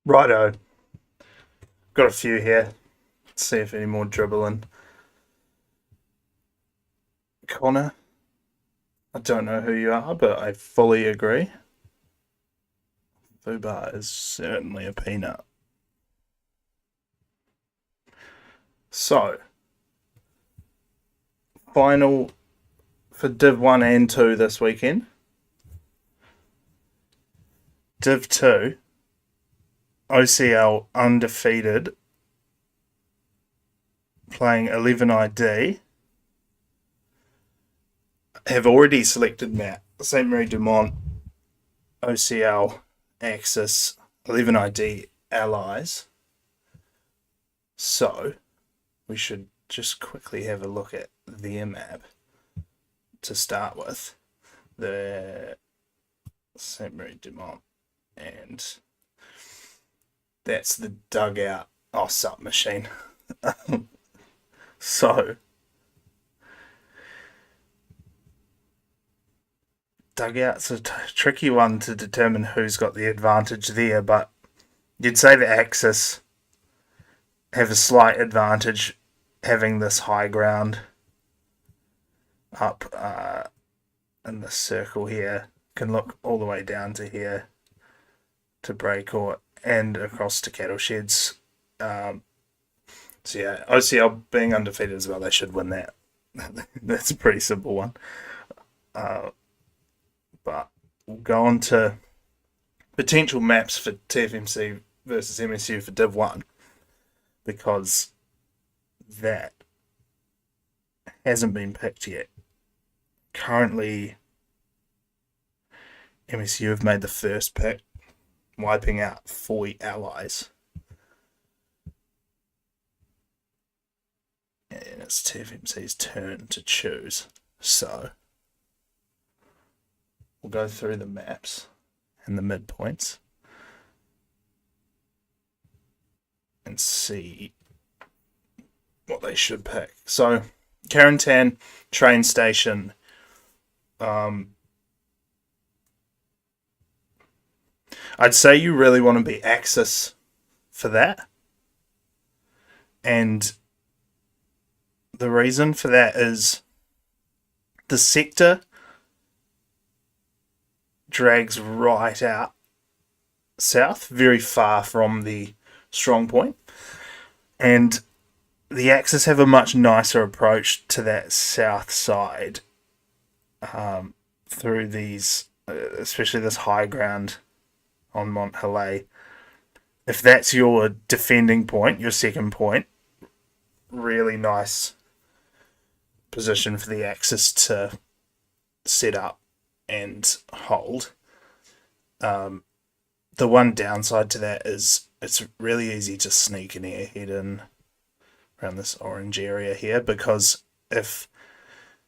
Righto, got a few here. Let's see if any more dribbling. Connor, I don't know who you are, but I fully agree. Fubar is certainly a peanut. So, final for Div 1 and 2 this weekend. Div 2, OCL undefeated, playing 11ID, have already selected Matt. St. Mary Dumont, OCL, Axis, 11ID allies. So, we should just quickly have a look at their map to start with. The St. Mary Dumont, and that's the dugout. Oh, submachine. So, dugout's a tricky one to determine who's got the advantage there, but you'd say the Axis have a slight advantage having this high ground up in the circle here. Can look all the way down to here to Breakout and across to cattle sheds. So yeah, OCL being undefeated as well, they should win that. That's a pretty simple one. But we'll go on to potential maps for TFMC versus MSU for Div 1 because that hasn't been picked yet. Currently, MSU have made the first pick, wiping out 40 allies. And it's TFMC's turn to choose. So, we'll go through the maps and the midpoints and see what they should pick. So, Carentan train station. I'd say you really want to be Axis for that. And the reason for that is the sector drags right out south, very far from the strong point. And the Axis have a much nicer approach to that south side through these, especially this high ground on Mont Helay. If that's your defending point, your second point, really nice position for the Axis to set up and hold. The one downside to that is it's really easy to sneak an airhead in around this orange area here because if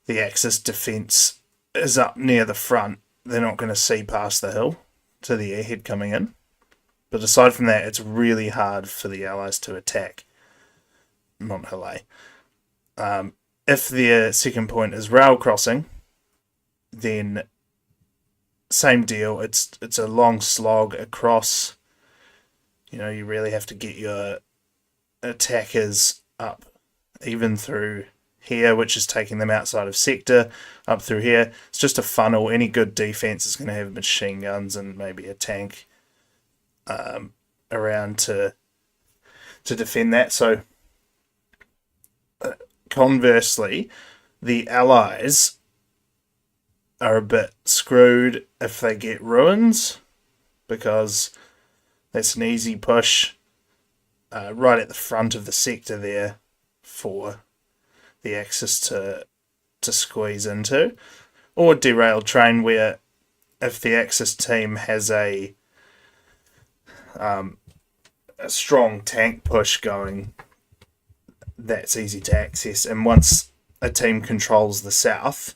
the Axis defence is up near the front, they're not going to see past the hill to the airhead coming in. But aside from that, it's really hard for the Allies to attack Mont Helay. If their second point is rail crossing, then same deal. It's a long slog across. You know, you really have to get your attackers up, even through here, which is taking them outside of sector, up through here. It's just a funnel. Any good defense is going to have machine guns and maybe a tank around to defend that. So conversely, the Allies are a bit screwed if they get ruins because that's an easy push right at the front of the sector there for the Axis to squeeze into, or derailed train where if the Axis team has a strong tank push going, that's easy to access. And once a team controls the south,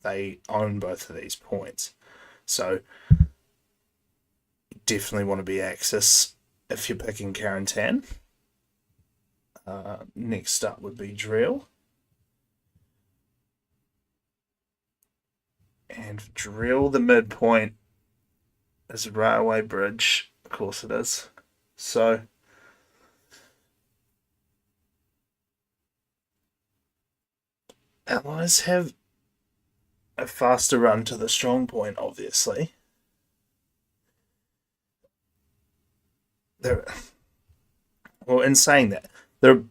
they own both of these points. So you definitely want to be Axis if you're picking Carentan. Next up would be Drill. And Drill, the midpoint is a railway bridge Of course it is. So allies have a faster run to the strong point, obviously. They're, well, in saying that, they're a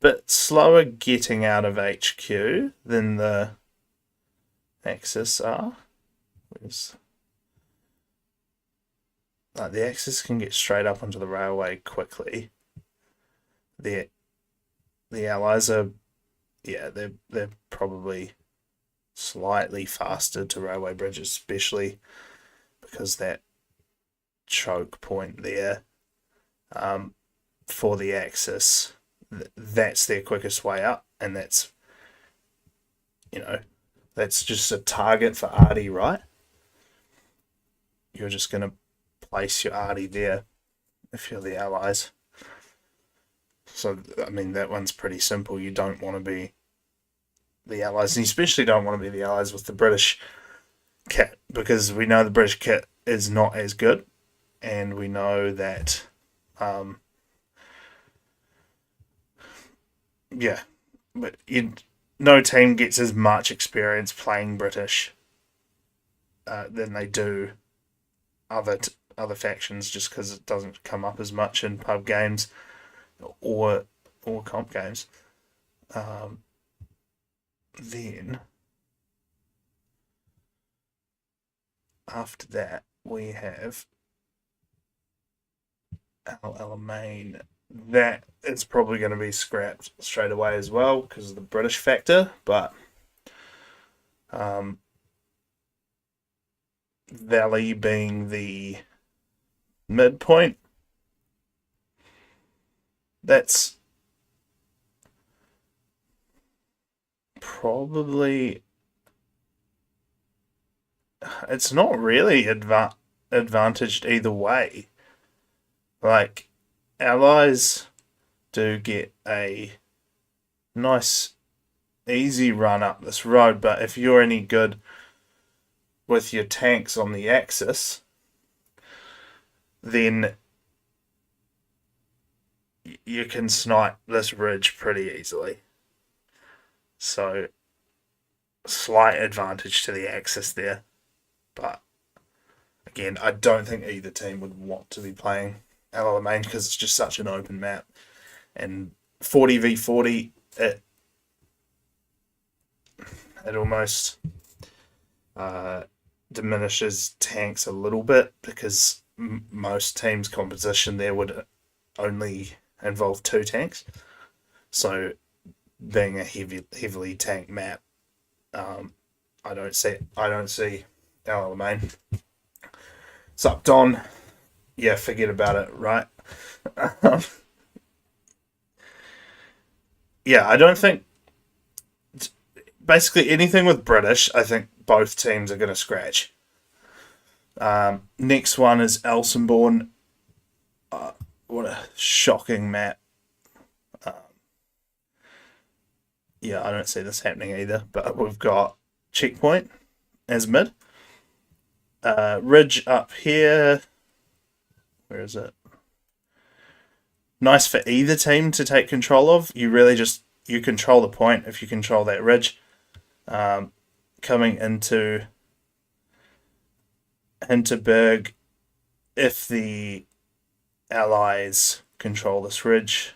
bit slower getting out of HQ than the Axis are. Like the Axis can get straight up onto the railway quickly. The Allies are, yeah, they're probably slightly faster to railway bridges, especially because that choke point there for the Axis, that's their quickest way up, and that's, that's just a target for Artie, right? You're just going to place your Artie there if you're the Allies. So, I mean, that one's pretty simple. You don't want to be the Allies, and you especially don't want to be the Allies with the British kit, because we know the British kit is not as good, and we know that, but no team gets as much experience playing British than they do other factions, just because it doesn't come up as much in pub games or comp games. Then after that we have Al Alamein. That is probably going to be scrapped straight away as well because of the British factor, but Valley being the midpoint, that's probably, it's not really advantaged either way. Like, Allies do get a nice easy run up this road, but if you're any good with your tanks on the Axis, then you can snipe this ridge pretty easily. So, slight advantage to the Axis there. But, again, I don't think either team would want to be playing Al Alamein because it's just such an open map. And 40v40, it almost diminishes tanks a little bit because most teams' composition there would only involve 2 tanks. So, being a heavily tanked map, I don't see Al Alamein. Sup, Don? Yeah, forget about it, right? Yeah, I don't think. Basically, anything with British, I think both teams are going to scratch. Next one is Elsenborn. What a shocking map. Yeah, I don't see this happening either, but we've got Checkpoint as mid. Ridge up here. Where is it? Nice for either team to take control of. You really you control the point if you control that ridge. Coming into Hinterberg, if the Allies control this ridge,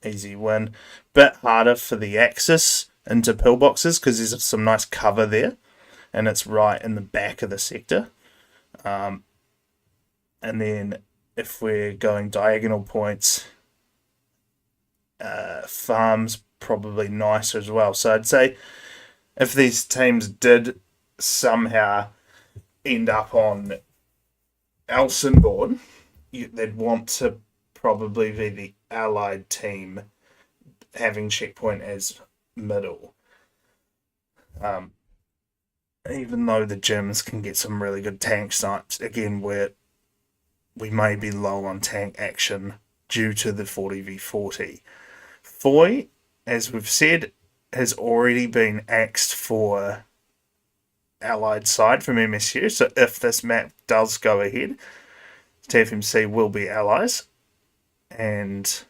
easy win. Bit harder for the Axis into pillboxes because there's some nice cover there, and it's right in the back of the sector. And then if we're going diagonal points, farms probably nicer as well. So I'd say if these teams did somehow end up on Elsenborn, they'd want to probably be the allied team having Checkpoint as middle. Even though the Germans can get some really good tank snipes, again, we may be low on tank action due to the 40v40. Foy, as we've said, has already been axed for allied side from MSU, so if this map does go ahead, TFMC will be allies, and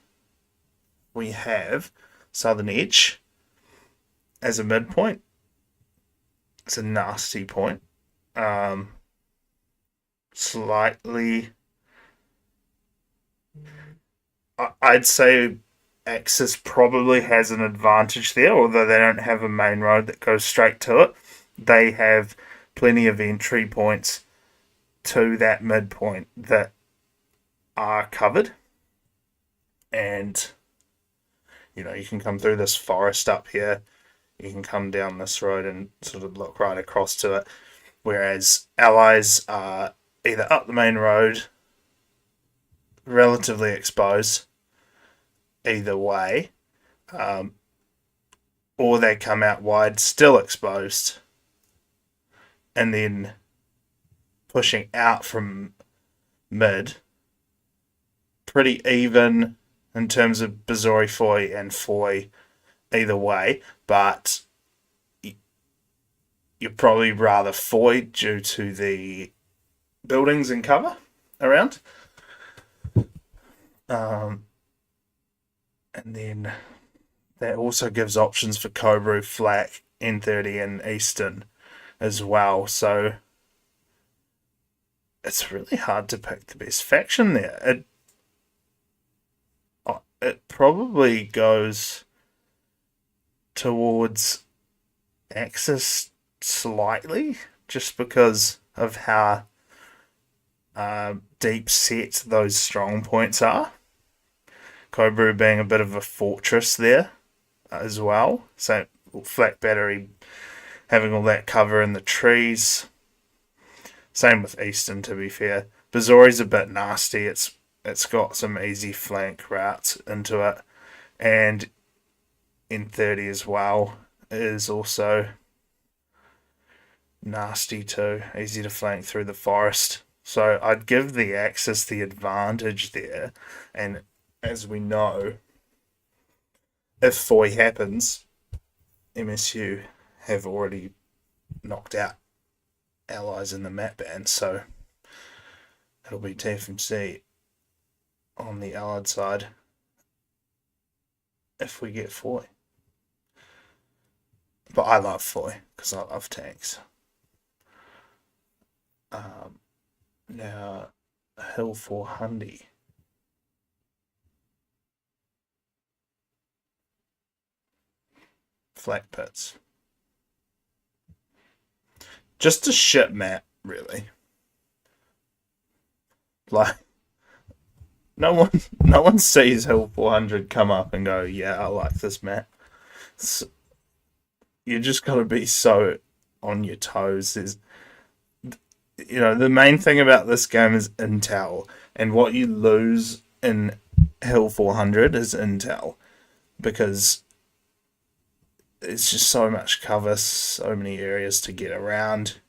we have Southern Edge as a midpoint. It's a nasty point. Slightly, I'd say Axis probably has an advantage there, although they don't have a main road that goes straight to it. They have plenty of entry points to that midpoint that are covered. And, you can come through this forest up here. You can come down this road and sort of look right across to it. Whereas allies are either up the main road, relatively exposed, either way, or they come out wide, still exposed, and then pushing out from mid, pretty even in terms of Bazori Foy and Foy either way, but you'd probably rather Foy due to the buildings and cover around. And then that also gives options for Cobra, Flak, N30 and Eastern as well. So it's really hard to pick the best faction there. It probably goes towards Axis slightly, just because of how deep set those strong points are. Cobra being a bit of a fortress there as well. So Flat Battery having all that cover in the trees. Same with Eastern, to be fair. Bazori's a bit nasty. It's got some easy flank routes into it. And N30 as well is also nasty too. Easy to flank through the forest. So I'd give the Axis the advantage there. And as we know, if Foy happens, MSU have already knocked out allies in the map band, so it'll be TFMC on the allied side if we get Foy. But I love Foy because I love tanks. Now, Hill 400. Flak pits. Just a shit map, really. Like, no one sees Hill 400 come up and go, yeah, I like this map. You just got to be so on your toes. The main thing about this game is intel, and what you lose in Hill 400 is intel, because it's just so much cover, so many areas to get around.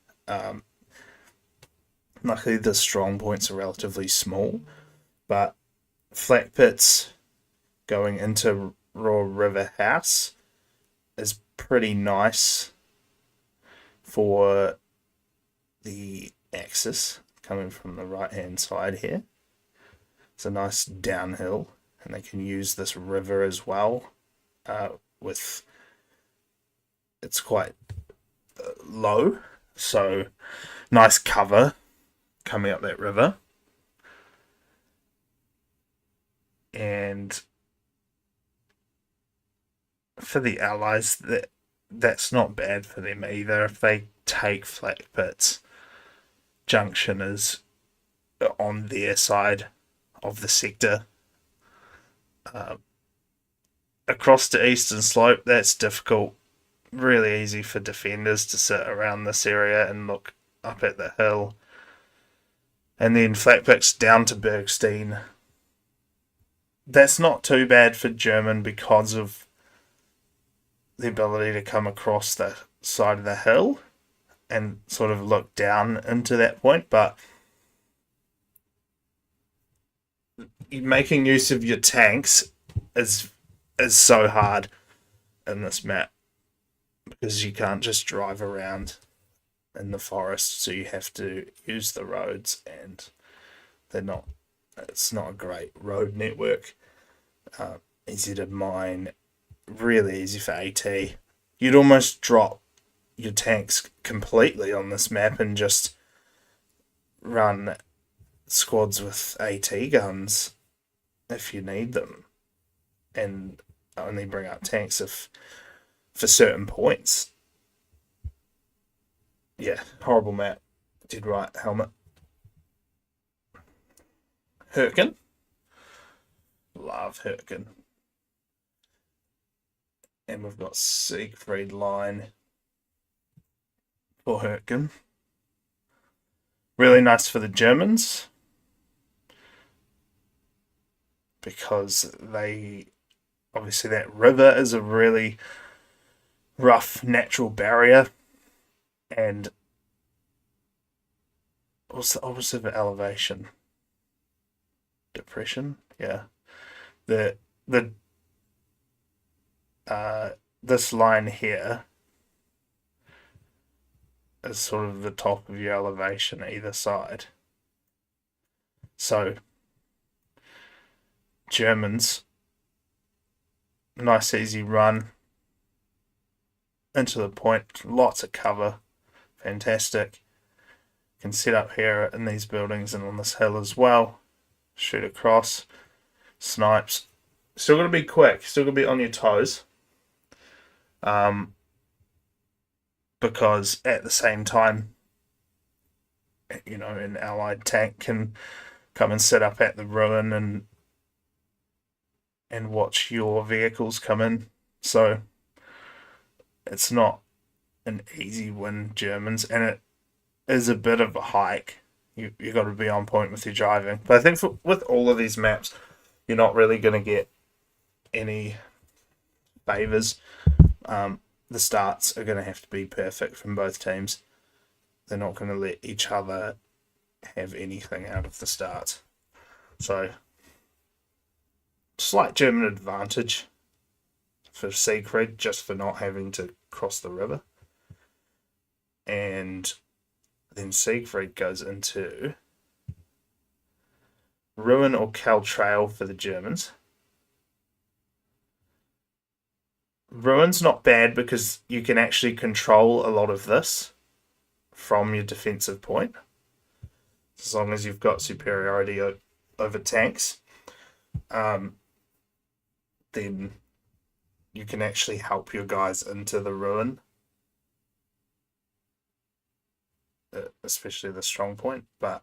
Luckily, the strong points are relatively small, but flat pits going into Raw River House is pretty nice for the Axis coming from the right hand side here. It's a nice downhill, and they can use this river as well. It's quite low, so nice cover coming up that river. And for the allies, that's not bad for them either. If they take flat pits, junction is on their side of the sector. Across the eastern slope, that's difficult. Really easy for defenders to sit around this area and look up at the hill. And then flat pits down to Bergstein. That's not too bad for German because of the ability to come across the side of the hill and sort of look down into that point, but making use of your tanks is so hard in this map because you can't just drive around in the forest, so you have to use the roads, and It's not a great road network. Easy to mine, really easy for AT. You'd almost drop your tanks completely on this map and just run squads with AT guns if you need them, and only bring up tanks if for certain points. Yeah, horrible map. Did right, helmet. Herkin. Love Herkin. And we've got Siegfried line for Herkin. Really nice for the Germans because they obviously that river is a really rough natural barrier, and what's the opposite of elevation? Depression. Yeah. The this line here is sort of the top of your elevation either side. So Germans, nice easy run into the point, lots of cover, fantastic. Can set up here in these buildings and on this hill as well. Shoot across, snipes. Still got to be quick, still got to be on your toes. Because at the same time, you know, an allied tank can come and sit up at the ruin and watch your vehicles come in. So it's not an easy win, Germans, and it is a bit of a hike. You got to be on point with your driving. But I think with all of these maps, you're not really going to get any favors. The starts are going to have to be perfect from both teams. They're not going to let each other have anything out of the start. So, slight German advantage for Siegfried, just for not having to cross the river. And then Siegfried goes into Ruin or Cal Trail for the Germans. Ruin's not bad because you can actually control a lot of this from your defensive point, as long as you've got superiority over tanks. Then you can actually help your guys into the ruin, especially the strong point, but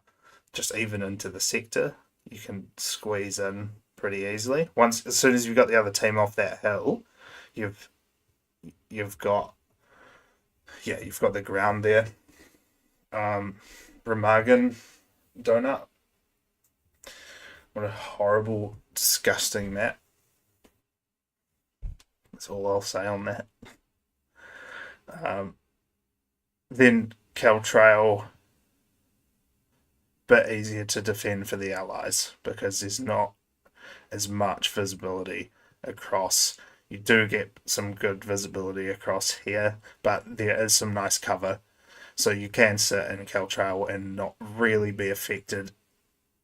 just even into the sector, you can squeeze in pretty easily. As soon as you've got the other team off that hill, you've got the ground there. Remagen Donut. What a horrible, disgusting map. That's all I'll say on that. Then Caltrail, bit easier to defend for the Allies because there's not as much visibility across. You do get some good visibility across here, but there is some nice cover. So you can sit in Caltrail and not really be affected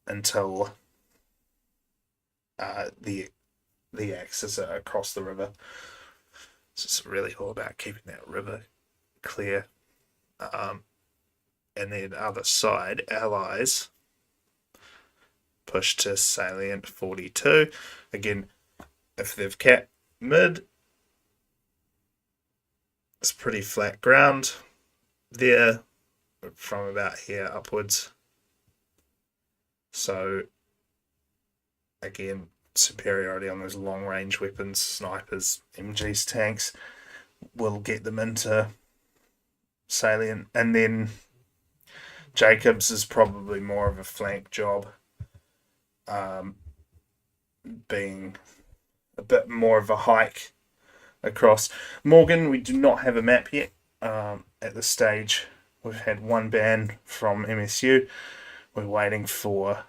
until the axes are across the river. So it's really all about keeping that river clear. And then other side, Allies push to salient 42. Again, if they've kept mid, it's pretty flat ground there from about here upwards. So again, superiority on those long range weapons, snipers, MGs, tanks will get them into salient. And then Jacobs is probably more of a flank job, being a bit more of a hike across. Morgan, we do not have a map yet at this stage. We've had one ban from MSU. We're waiting for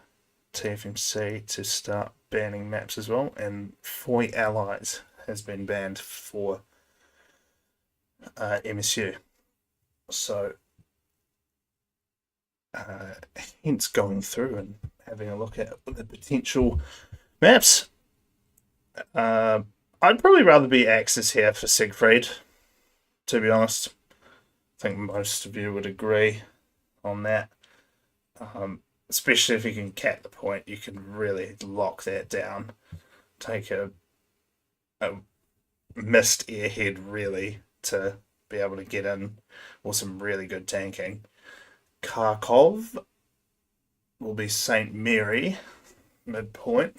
TFMC to start banning maps as well, and Foy Allies has been banned for MSU. So hence going through and having a look at the potential maps. I'd probably rather be Axis here for Siegfried, to be honest. I think most of you would agree on that. Especially if you can cap the point, you can really lock that down. Take a missed airhead, really, to be able to get in, or some really good tanking. Kharkov will be St. Mary, midpoint.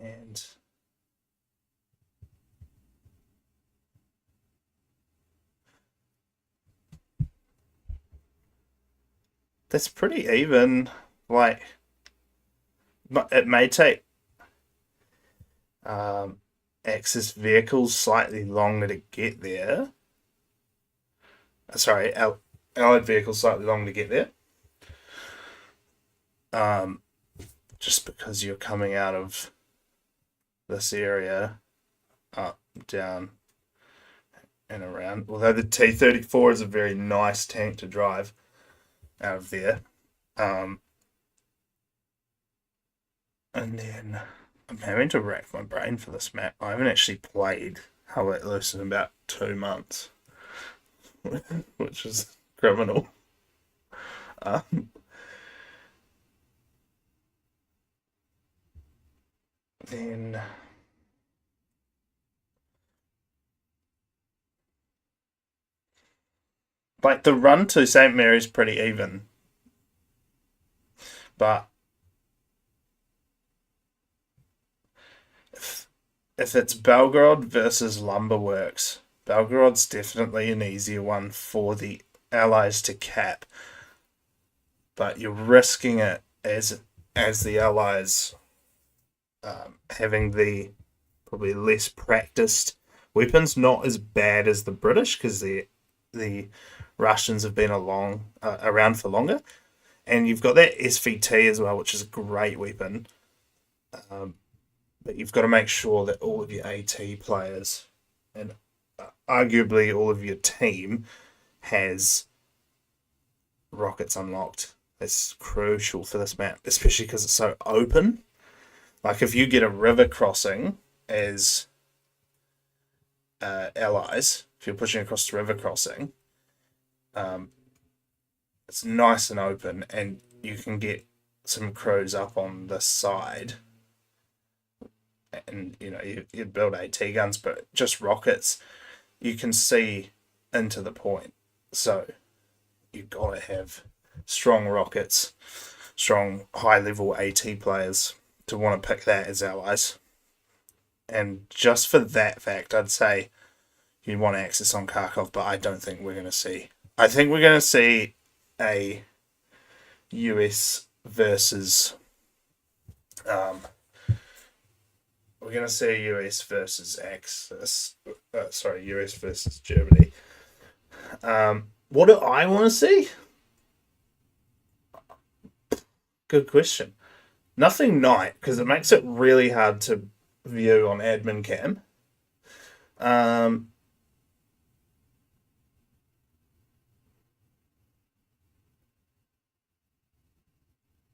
And that's pretty even. Like, it may take Axis vehicles slightly longer to get there. Sorry, Allied vehicles slightly longer to get there. Just because you're coming out of this area, up, down, and around. Although the T-34 is a very nice tank to drive out of there. And then I'm having to rack my brain for this map. I haven't actually played Hell Let Loose in about 2 months, which is criminal. Then like the run to St. Mary's pretty even, but if it's Belgorod versus Lumberworks, Belgorod's definitely an easier one for the Allies to cap, but you're risking it as the Allies having the probably less practiced weapons, not as bad as the British because the Russians have been around for longer, and you've got that SVT as well, which is a great weapon. But you've got to make sure that all of your AT players and arguably all of your team has rockets unlocked. That's crucial for this map, especially because it's so open. Like if you get a river crossing as allies, if you're pushing across the river crossing, it's nice and open, and you can get some crews up on this side. And you build AT guns, but just rockets, you can see into the point. So you've got to have strong rockets, strong high level AT players to want to pick that as allies. And just for that fact, I'd say you want access on Kharkov, but I don't think we're going to see. I think we're going to see a US versus. We're going to see US versus Axis. US versus Germany. What do I want to see? Good question. Nothing night, because it makes it really hard to view on admin cam. I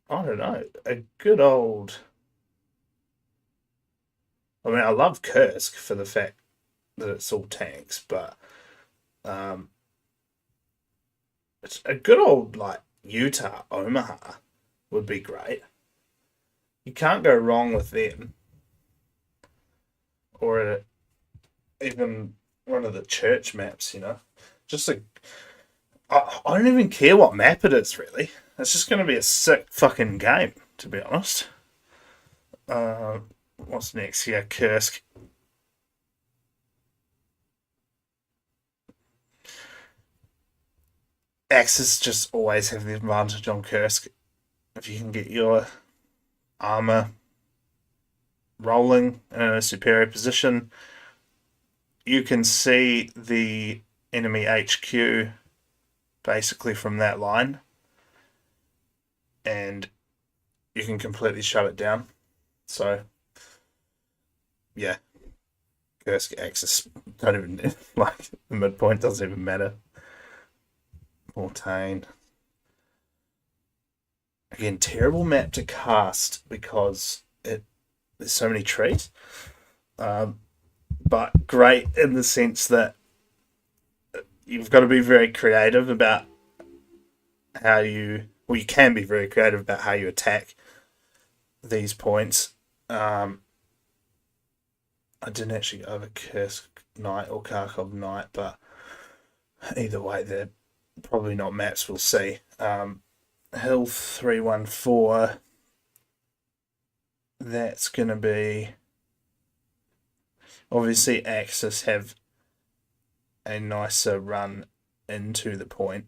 don't know. A good old. I mean, I love Kursk for the fact that it's all tanks, but it's a good old like Utah Omaha would be great. You can't go wrong with them, or even one of the church maps. Just I don't even care what map it is really. It's just going to be a sick fucking game, to be honest. What's next here? Kursk. Axis just always have the advantage on Kursk. If you can get your armor rolling in a superior position, you can see the enemy HQ basically from that line, and you can completely shut it down. So yeah, Kursk Axis don't even like the midpoint doesn't even matter. Mortain. Again, terrible map to cast because there's so many trees. But great in the sense that you've got to be very creative about how you. Well, you can be very creative about how you attack these points. I didn't actually go over Kursk Knight or Kharkov Knight, but either way, they're probably not maps we'll see. Hill 314, that's going to be. Obviously, Axis have a nicer run into the point.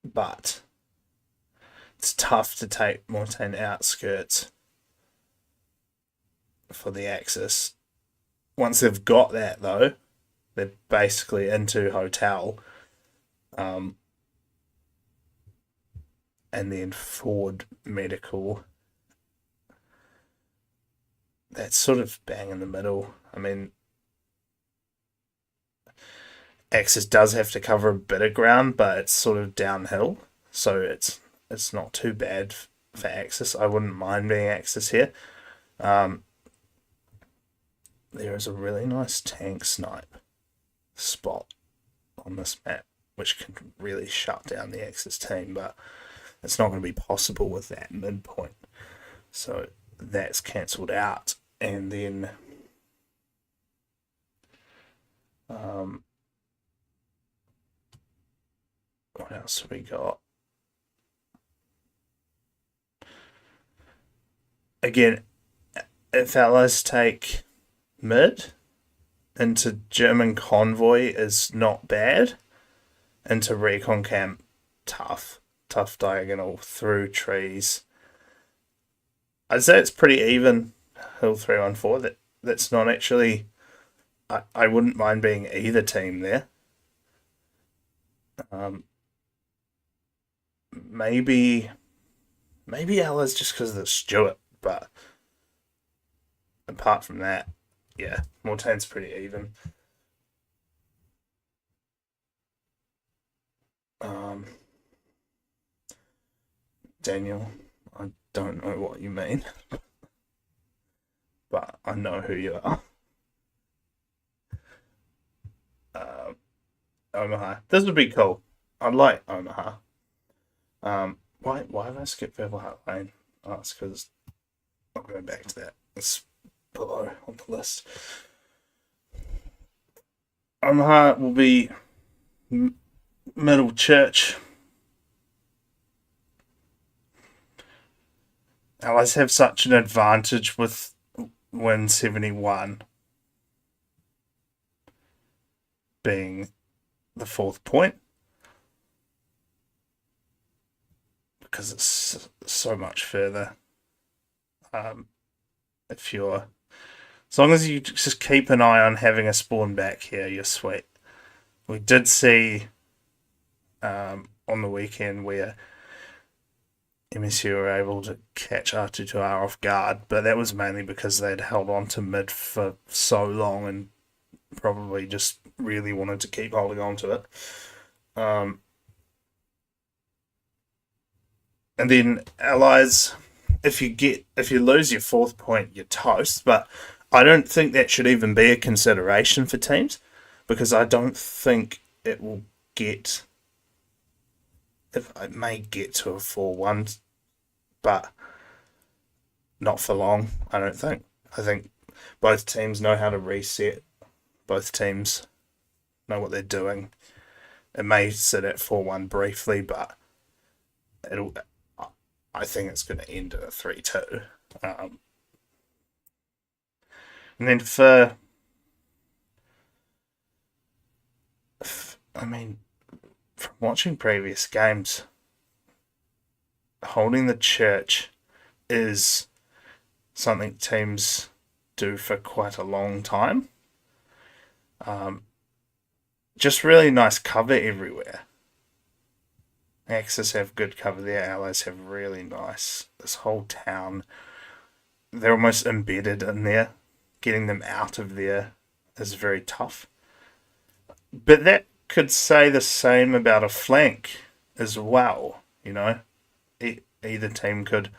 But it's tough to take Mortain outskirts for the Axis. Once they've got that, though, they're basically into Hotel. And then Ford Medical. That's sort of bang in the middle. I mean, Axis does have to cover a bit of ground, but it's sort of downhill, so it's not too bad for Axis. I wouldn't mind being Axis here. There is a really nice tank snipe spot on this map, which can really shut down the Axis team, but it's not going to be possible with that midpoint. So that's cancelled out. And then what else have we got? Again, if Allies take mid into German convoy is not bad. Into recon camp, tough diagonal through trees. I'd say it's pretty even. Hill 314. That's not actually. I wouldn't mind being either team there. Maybe Allies just because of the Stuart, but apart from that, yeah, Mortain's pretty even. Daniel, I don't know what you mean, but I know who you are. Omaha. This would be cool. I'd like Omaha. Why have I skipped Purple Heart Lane? Oh, it's because I'll go back to that. It's below on the list. Omaha will be Middle Church. Allies have such an advantage with Win 71 being the fourth point because it's so much further. If you're, as long as you just keep an eye on having a spawn back here, you're sweet. We did see on the weekend where MSU were able to catch R2-2R off guard, but that was mainly because they'd held on to mid for so long and probably just really wanted to keep holding on to it. And then Allies, if you lose your fourth point, you're toast. But I don't think that should even be a consideration for teams because I don't think it will get. It may get to a 4-1, but not for long. I don't think. I think both teams know how to reset. Both teams know what they're doing. It may sit at 4-1 briefly, but it'll. I think it's going to end at a 3-2. And then I mean, from watching previous games, holding the church is something teams do for quite a long time. Just really nice cover everywhere. Axis have good cover there. Allies have really nice. This whole town, they're almost embedded in there. Getting them out of there is very tough. But that could say the same about a flank as well. Either team could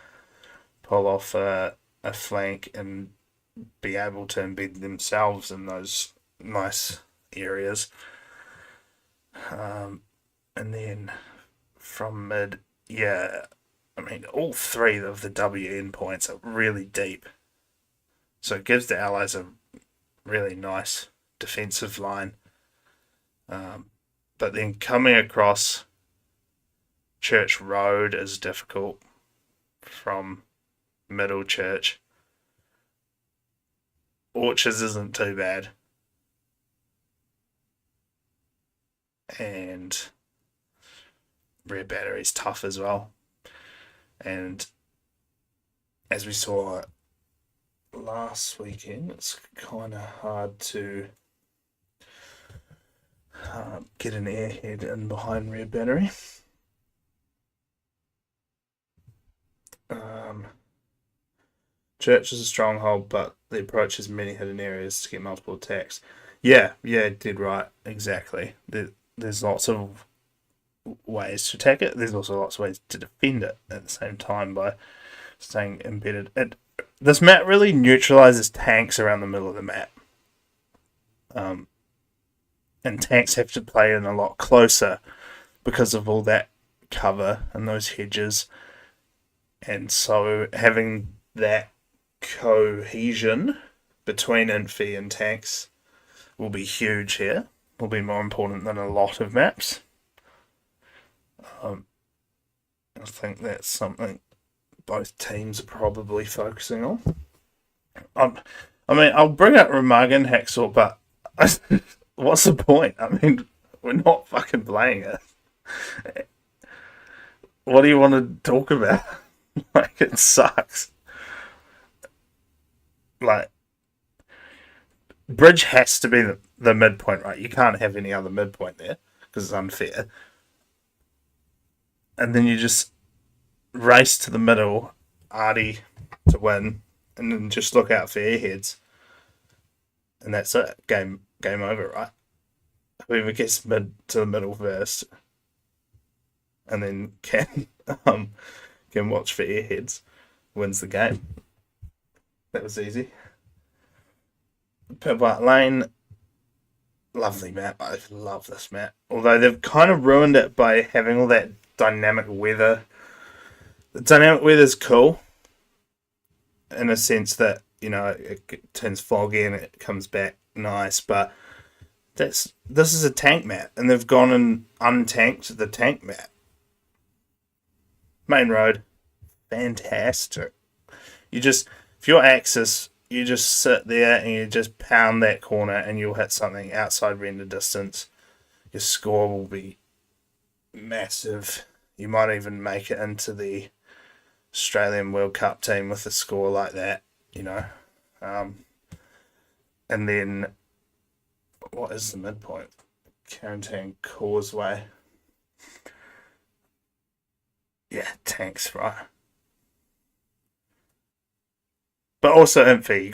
pull off a flank and be able to embed themselves in those nice areas. And then from mid, yeah, I mean, all three of the WN points are really deep. So it gives the Allies a really nice defensive line. But then coming across Church Road is difficult from Middle Church. Orchards isn't too bad. And Rear Battery's tough as well. And as we saw last weekend, it's kind of hard to get an airhead in behind Rear Battery. Church is a stronghold, but the approach has many hidden areas to get multiple attacks. Yeah, did right, exactly. There's lots of ways to attack it. There's also lots of ways to defend it at the same time by staying embedded. This map really neutralizes tanks around the middle of the map. And tanks have to play in a lot closer because of all that cover and those hedges. And so having that cohesion between Infi and tanks will be huge here. Will be more important than a lot of maps. I think that's something both teams are probably focusing on. I mean, I'll bring up Remagen Hacksaw, but what's the point? I mean, we're not fucking playing it. What do you want to talk about? Like, it sucks. Like, Bridge has to be the midpoint, right? You can't have any other midpoint there because it's unfair. And then you just race to the middle, Artie to win, and then just look out for airheads. And that's it. Game over, right? Whoever gets to the middle first, and then can watch for airheads, wins the game. That was easy. Pit White Lane, lovely map. I love this map. Although they've kind of ruined it by having all that dynamic weather. The dynamic weather's cool in a sense that, it turns foggy and it comes back nice, but this is a tank map, and they've gone and untanked the tank map. Main road, fantastic. If you're Axis, you just sit there and you just pound that corner and you'll hit something outside render distance. Your score will be massive. You might even make it into the Australian World Cup team with a score like that, and then, what is the midpoint? Quarantine Causeway. Yeah, tanks, right? But also Infi.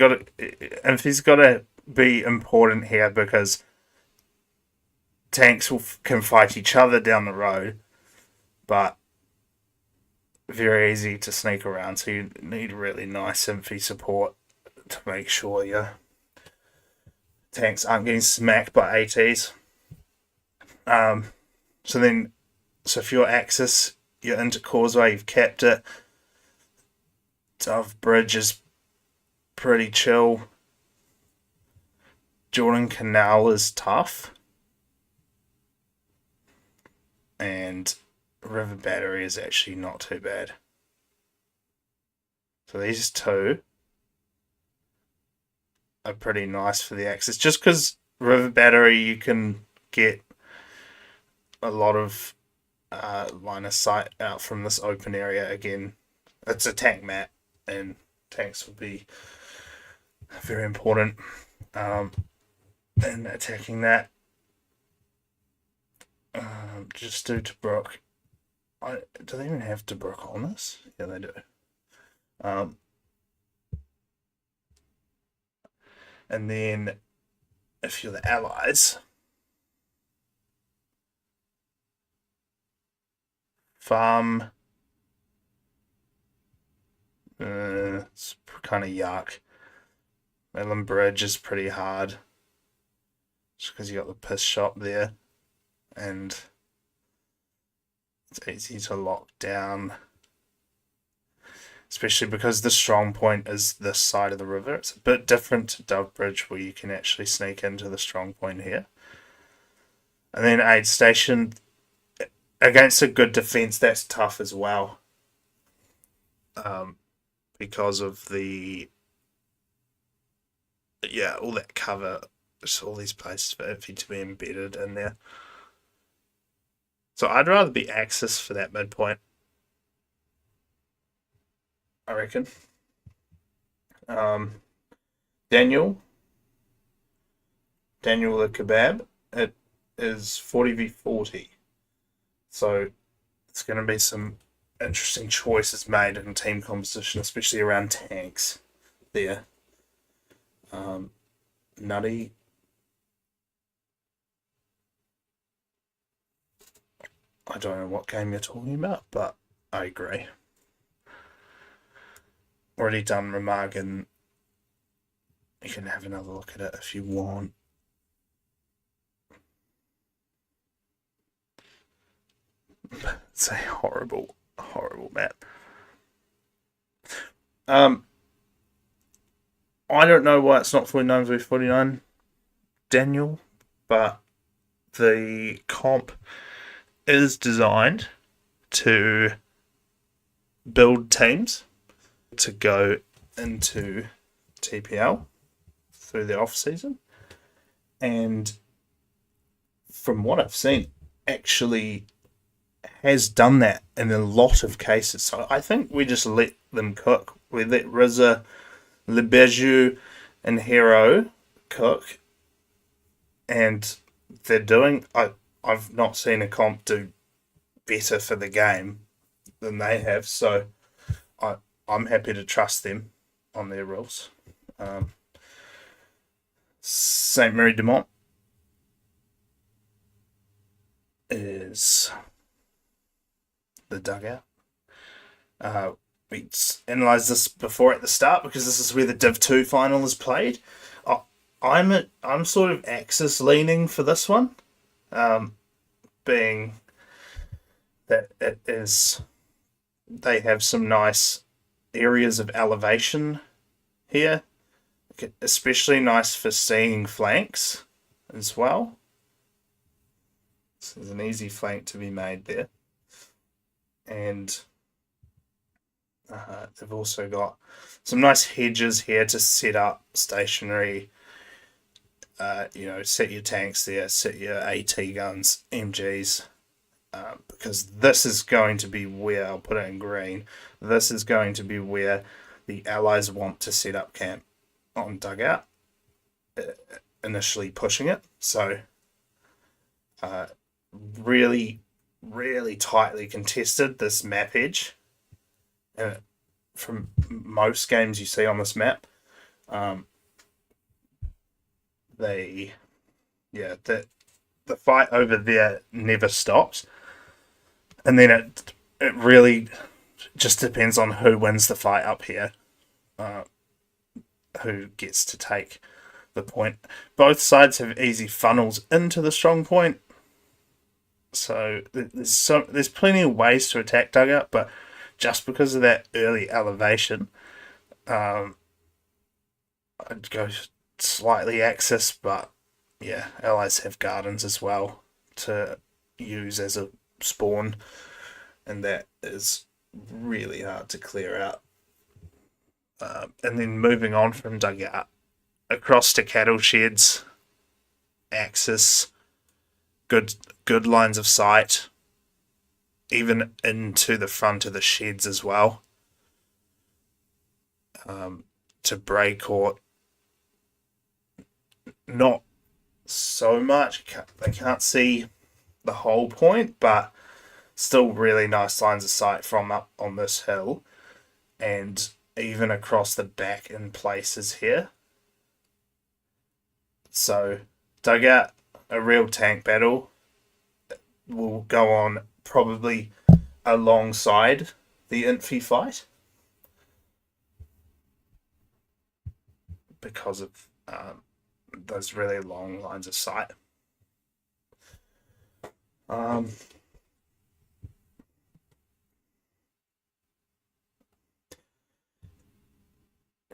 Infi's got to be important here because tanks can fight each other down the road, but very easy to sneak around. So you need really nice Infi support to make sure your tanks aren't getting smacked by ATs. So if you're Axis, you're into Causeway, you've kept it. Dove Bridge is pretty chill. Jordan Canal is tough. And River Battery is actually not too bad. So these two are pretty nice for the Axis. Just because River Battery, you can get a lot of line of sight out from this open area. Again, it's a tank map, and tanks will be very important in attacking that. Just do Tobruk. Do they even have Tobruk on this? Yeah, they do. And then, if you're the Allies, farm. It's kind of yuck. Midland Bridge is pretty hard. Just because you got the piss shop there. And it's easy to lock down. Especially because the strong point is this side of the river. It's a bit different to Dove Bridge where you can actually sneak into the strong point here. And then Aid Station, against a good defence, that's tough as well. Because of all that cover, just all these places for Iffy to be embedded in there. So I'd rather be Axis for that midpoint, I reckon. Daniel the kebab, it is 40v40. So it's going to be some interesting choices made in team composition, especially around tanks there. Nutty. I don't know what game you're talking about, but I agree. Already done Remagen. You can have another look at it if you want. It's a horrible map. I don't know why it's not 49v49, Daniel, but the comp is designed to build teams to go into TPL through the off season, and from what I've seen, actually has done that in a lot of cases. So I think we just let them cook. We let Rizza, Lebeju, and Hero cook, and they're doing. I've not seen a comp do better for the game than they have, so I'm happy to trust them on their rules. St. Mary de Mont is the dugout. We analysed this before at the start because this is where the Div 2 final is played. I'm sort of Axis leaning for this one, being that they have some nice areas of elevation here, especially nice for seeing flanks as well. So there's an easy flank to be made there. And they've also got some nice hedges here to set up stationary, set your tanks there, set your AT guns, MGs, because this is going to be where, I'll put it in green, this is going to be where the Allies want to set up camp on dugout, initially pushing it. So really, really tightly contested, this map edge. From most games you see on this map, the fight over there never stops, and then it really just depends on who wins the fight up here, who gets to take the point. Both sides have easy funnels into the strong point, so there's plenty of ways to attack dugout, but just because of that early elevation, I'd go slightly Axis, but yeah, Allies have gardens as well to use as a spawn, and that is really hard to clear out. And then moving on from dugout across to cattle sheds, Axis, good lines of sight, even into the front of the sheds as well. To Braycourt, not so much. They can't see the whole point, but still really nice lines of sight from up on this hill, and even across the back in places here. So dugout, a real tank battle, will go on probably alongside the Infi fight because of those really long lines of sight.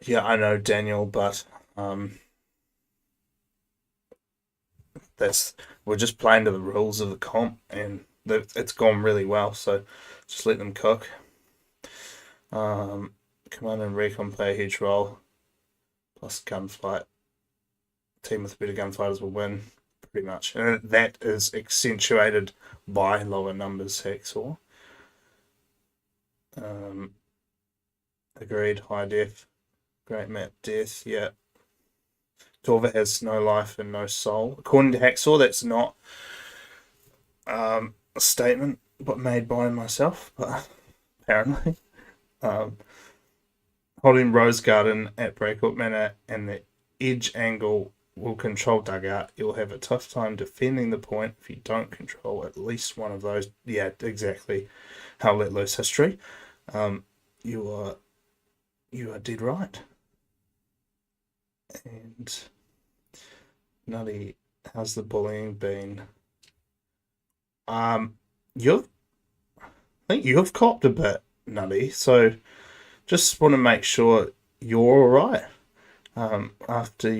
Yeah, I know, Daniel, but that's we're just playing to the rules of the comp, and it's gone really well. So just let them cook. Command and recon play a huge role. Plus gunfight. Team with better gunfighters will win, pretty much, and that is accentuated by lower numbers. Hacksaw. Agreed. High def. Great map death. Yeah. Torva has no life and no soul. According to Hacksaw, that's not a statement but made by myself, but apparently. Holding Rose Garden at Breakout Manor and the edge angle will control dugout. You'll have a tough time defending the point if you don't control at least one of those. Yeah, exactly. How let loose history. You are dead right. And Nutty, how's the bullying been? You've I think you've copped a bit, Nutty. So just want to make sure you're all right. After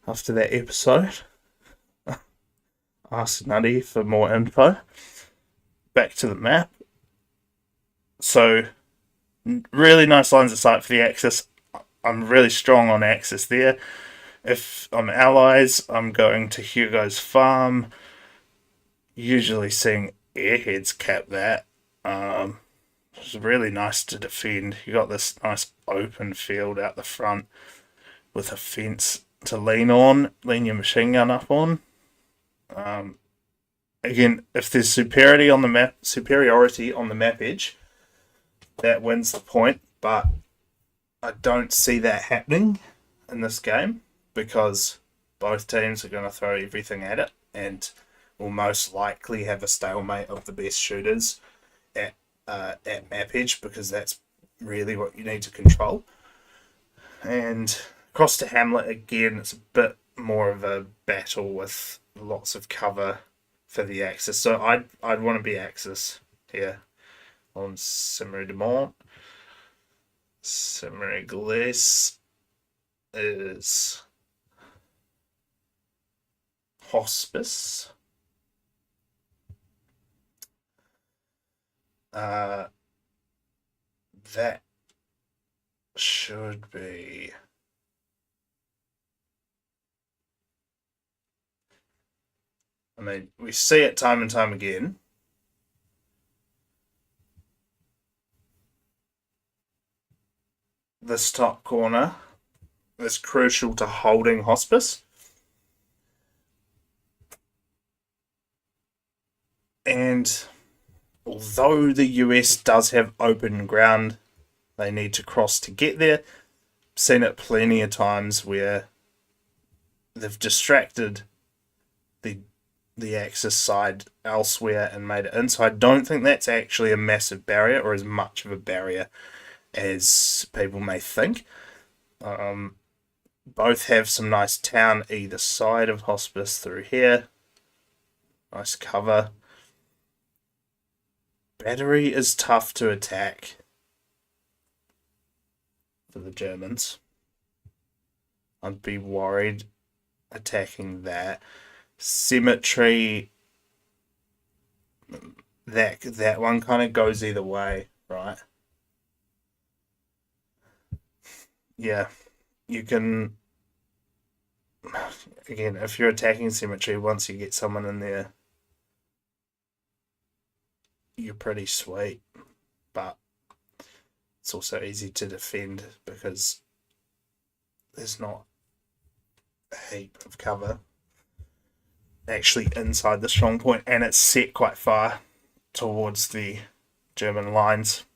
that episode, ask Nutty for more info. Back to the map. So really nice lines of sight for the Axis. I'm really strong on Axis there. If I'm allies, I'm going to Hugo's farm. Usually seeing airheads cap that. It's really nice to defend. You got this nice open field out the front with a fence to lean your machine gun up on. Again, if there's superiority on the map edge, that wins the point. But I don't see that happening in this game because both teams are going to throw everything at it and will most likely have a stalemate of the best shooters at map edge because that's really what you need to control. And across to Hamlet again, it's a bit more of a battle with lots of cover for the Axis. So I'd want to be Axis here on Simmery de Mont. Simmery Glace is Hospice. That should be I mean, we see it time and time again. This top corner is crucial to holding Hospice. And although the US does have open ground, they need to cross to get there. Seen it plenty of times where they've distracted the Axis side elsewhere and made it in. So I don't think that's actually a massive barrier or as much of a barrier as people may think. Both have some nice town either side of Hospice through here. Nice cover. Battery is tough to attack for the Germans. I'd be worried attacking that. Cemetery, that one kind of goes either way, right? Yeah, you can. Again, if you're attacking Cemetery, once you get someone in there, you're pretty sweet. But it's also easy to defend because there's not a heap of cover actually inside the strong point, and it's set quite far towards the German lines.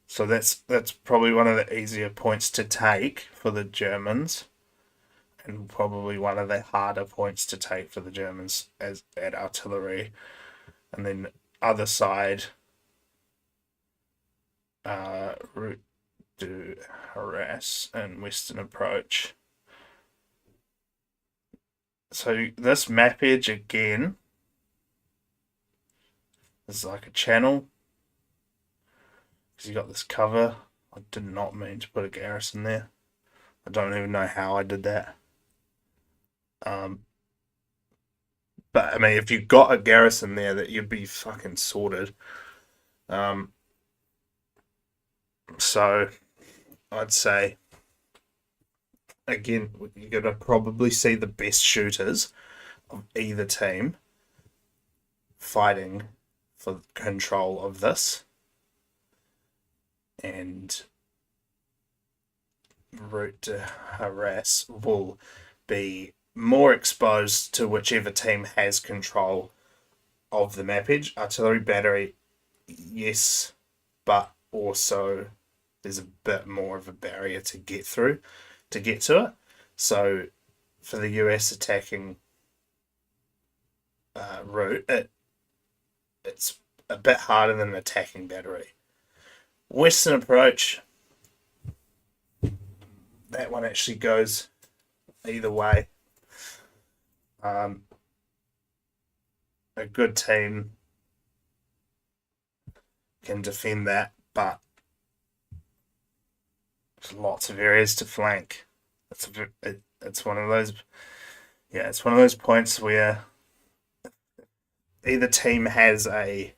So that's probably one of the easier points to take for the Germans, and probably one of the harder points to take for the Germans as at artillery. And then other side, route to harass and western approach. So this map edge again is like a channel because you got this cover. I did not mean to put a garrison there. I don't even know how I did that. But I mean, if you got a garrison there, that you'd be fucking sorted. So I'd say again, you're gonna probably see the best shooters of either team fighting for control of this, and route to harass will be more exposed to whichever team has control of the map edge. Artillery battery, yes, but also there's a bit more of a barrier to get through to get to it. So for the US attacking route, it's a bit harder than an attacking battery. Western approach, that one actually goes either way. A good team can defend that, but there's lots of areas to flank. It's one of those, yeah, it's one of those points where either team has a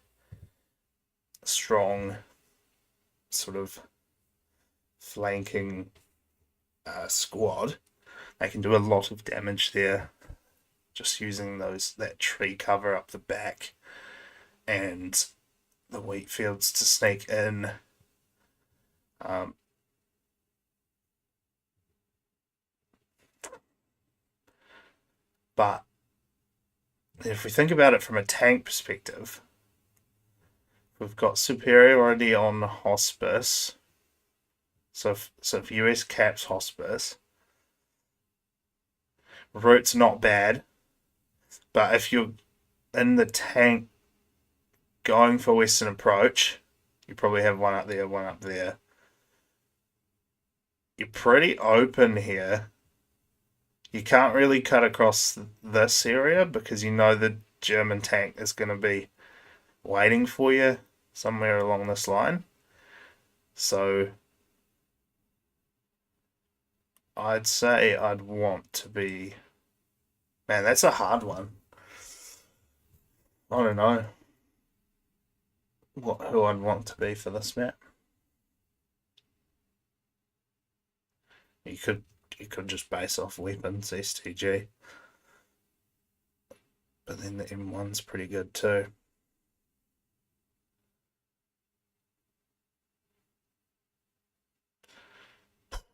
strong sort of flanking squad. They can do a lot of damage there, just using that tree cover up the back and the wheat fields to sneak in. But if we think about it from a tank perspective, we've got superiority on hospice. So if US caps hospice, route's not bad. But if you're in the tank going for western approach, you probably have one up there, one up there. You're pretty open here. You can't really cut across this area because you know the German tank is going to be waiting for you somewhere along this line. So I'd say I'd want to be... Man, that's a hard one. I don't know who I'd want to be for this map. You could just base off weapons, STG. But then the M1's pretty good too.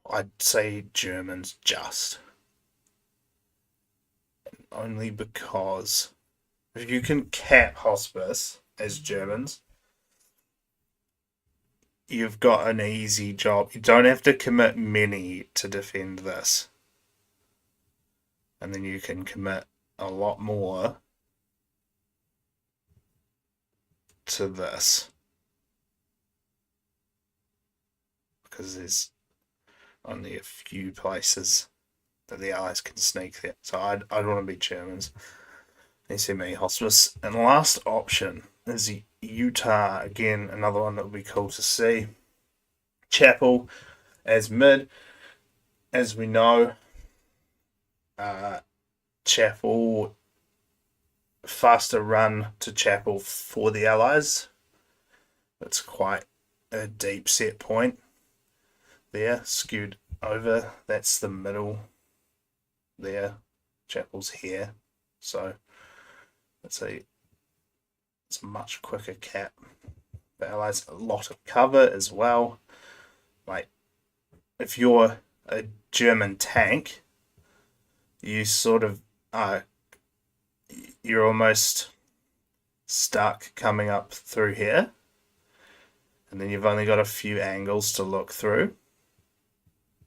I'd say Germans just. Only because if you can cap hospice as Germans, you've got an easy job. You don't have to commit many to defend this. And then you can commit a lot more to this. Because there's only a few places that the Allies can sneak there. So I'd want to be Germans. SME hospice. And the last option is Utah. Again, another one that would be cool to see. Chapel as mid. As we know, Chapel, faster run to Chapel for the Allies. It's quite a deep set point there, skewed over. That's the middle there. Chapel's here. So let's see, it's a much quicker cap. The Allies a lot of cover as well. Like, if you're a German tank, you sort of you're almost stuck coming up through here, and then you've only got a few angles to look through,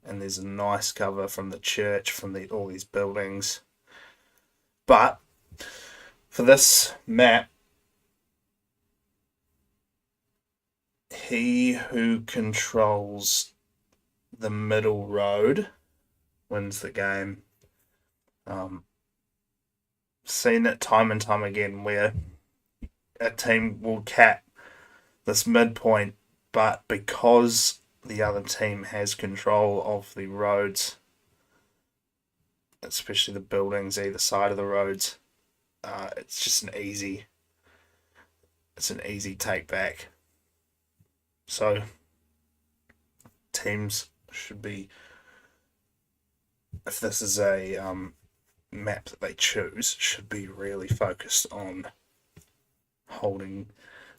and there's a nice cover from the church, from all these buildings. But for this map, he who controls the middle road wins the game. Seen it time and time again where a team will cap this midpoint, but because the other team has control of the roads, especially the buildings either side of the roads, it's just an easy take back. So teams should be, if this is a map that they choose, should be really focused on holding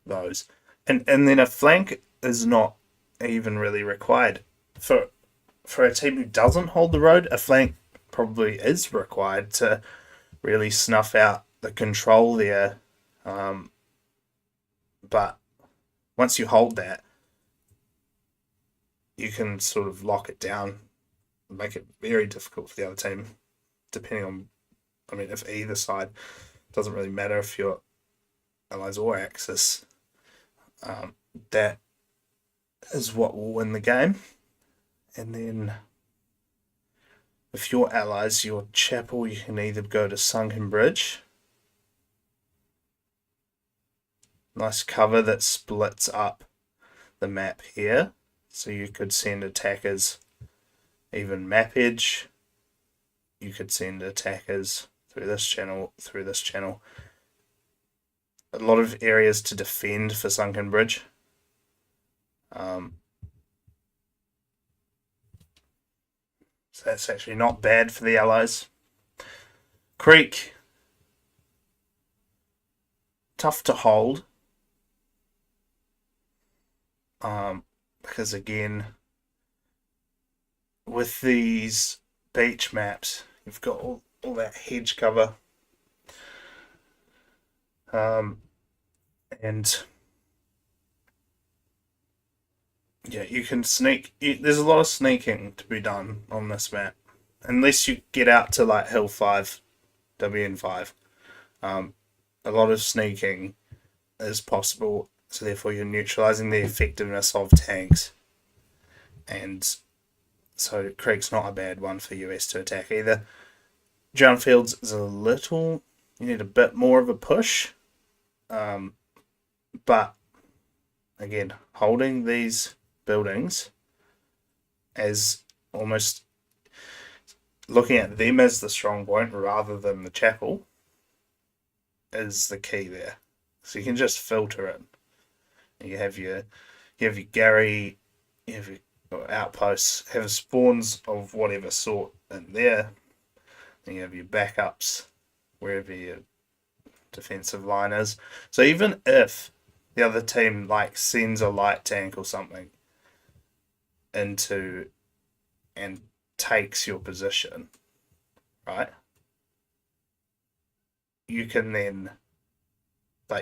those. And then a flank is not even really required. For a team who doesn't hold the road, a flank probably is required to really snuff out the control there. But once you hold that, you can sort of lock it down, make it very difficult for the other team, depending on, if either side, doesn't really matter if you're allies or Axis, that is what will win the game. And then if you're allies, your chapel, you can either go to Sunken Bridge. Nice cover that splits up the map here. So you could send attackers even map edge. You could send attackers through this channel, A lot of areas to defend for Sunken Bridge. So that's actually not bad for the allies. Creek, tough to hold. Because again, with these beach maps, you've got all that hedge cover. And yeah, you can sneak. There's a lot of sneaking to be done on this map, unless you get out to like Hill 5, WN5. A lot of sneaking is possible, so therefore you're neutralizing the effectiveness of tanks. And so Creek's not a bad one for US to attack either. Drownfields is a little, you need a bit more of a push. But again, holding these buildings as almost looking at them as the strong point rather than the chapel is the key there. So you can just filter it. You have your Gary, you have your outposts, have spawns of whatever sort in there. And you have your backups wherever your defensive line is. So even if the other team like sends a light tank or something into and takes your position, right? You can then,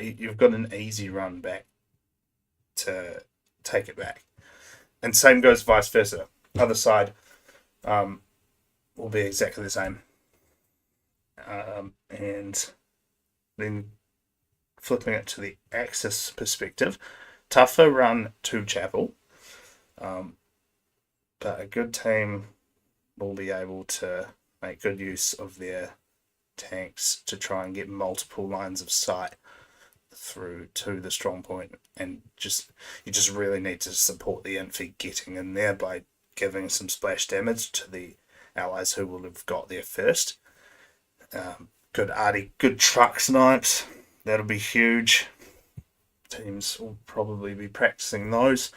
you've got an easy run back to take it back. And same goes vice versa. Other side will be exactly the same. And then flipping it to the Axis perspective, tougher run to chapel. But a good team will be able to make good use of their tanks to try and get multiple lines of sight through to the strong point, and you just really need to support the infantry getting in there by giving some splash damage to the allies who will have got there first. Good arty, good truck snipes, that'll be huge. Teams will probably be practicing those,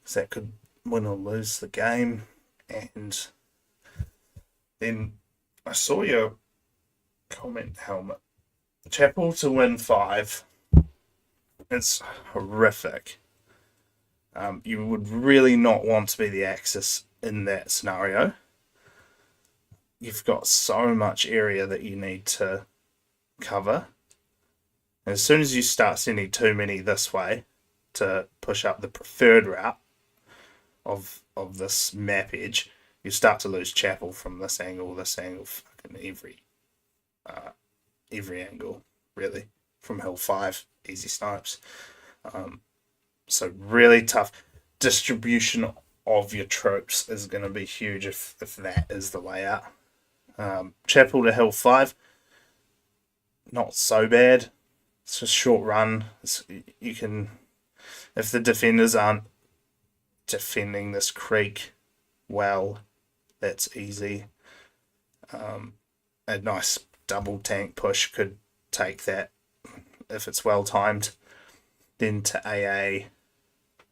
because that could win or lose the game. And then I saw your comment, Helmet. Chapel to win 5. It's horrific. You would really not want to be the Axis in that scenario. You've got so much area that you need to cover. And as soon as you start sending too many this way to push up the preferred route of this map edge, you start to lose chapel from this angle, fucking every angle, really. From Hill 5, easy snipes. So really tough. Distribution of your troops is going to be huge if that is the layout. Chapel to Hill 5, not so bad. It's just short run. You can, if the defenders aren't defending this creek well, that's easy. A nice double tank push could take that if it's well timed. Then to AA,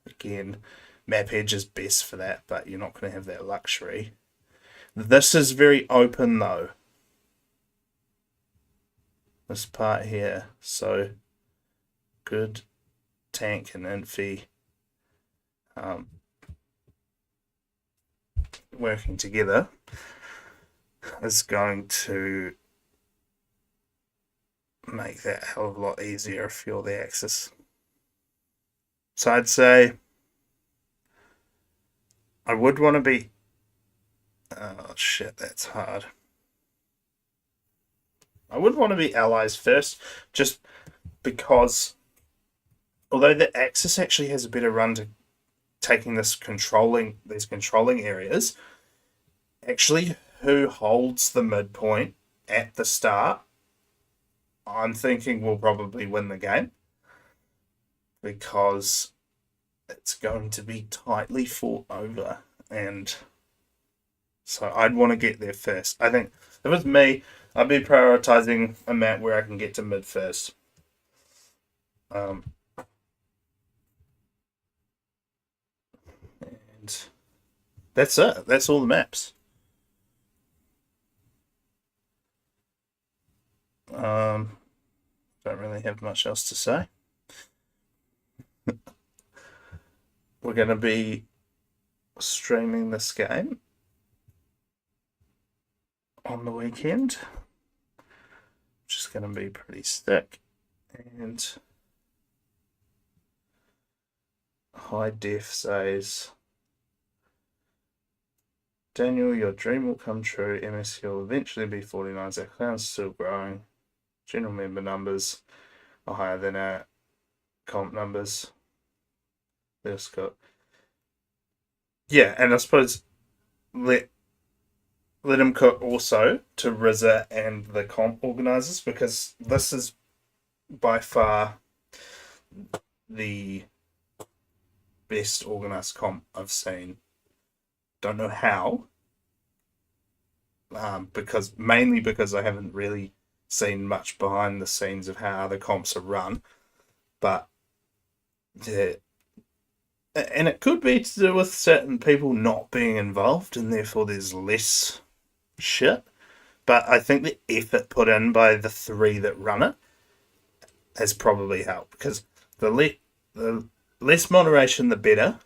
again, map edge is best for that, but you're not going to have that luxury. This is very open though. This part here, so good tank and infi working together is going to make that a hell of a lot easier if you're the Axis. So I'd say I would want to be... Oh shit, that's hard. I would want to be allies first, just because although the Axis actually has a better run to taking these controlling areas, actually who holds the midpoint at the start, I'm thinking will probably win the game, because it's going to be tightly fought over, and so I'd want to get there first. I think if it was me, I'd be prioritizing a map where I can get to mid first. And that's it. That's all the maps. Don't really have much else to say. We're going to be streaming this game on the weekend, which is going to be pretty sick. And High Def says, Daniel, your dream will come true. MSU will eventually be 49. Our clown's still growing. General member numbers are higher than our comp numbers. Let's go. Yeah, and I suppose let him cook also to RZA and the comp organisers, because this is by far the best organised comp I've seen. Don't know how, mainly because I haven't really seen much behind the scenes of how other comps are run, but and it could be to do with certain people not being involved, and therefore there's less shit. But I think the effort put in by the three that run it has probably helped, because the less moderation, the better,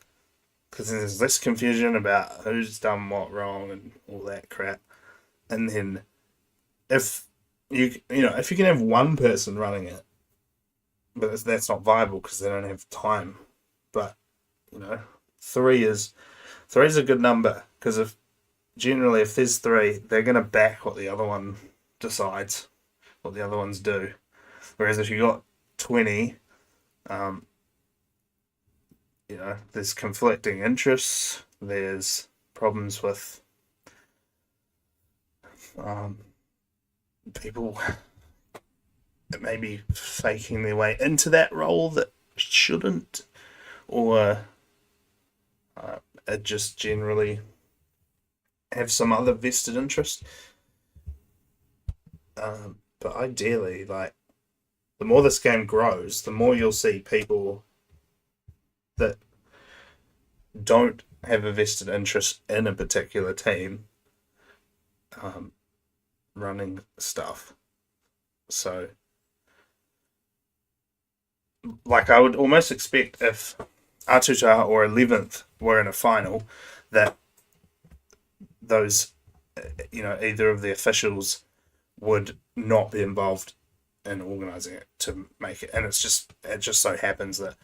because there's less confusion about who's done what wrong and all that crap. And then if you can have one person running it, but that's not viable because they don't have time. But three is a good number, because if there's three, they're going to back what the other one decides, what the other ones do. Whereas if you got 20, there's conflicting interests, there's problems with people that may be faking their way into that role that shouldn't, or just generally have some other vested interest. But ideally, the more this game grows, the more you'll see people that don't have a vested interest in a particular team running stuff. So, I would almost expect if Atuta or 11th were in a final, that those, either of the officials would not be involved in organising it to make it. And it just so happens that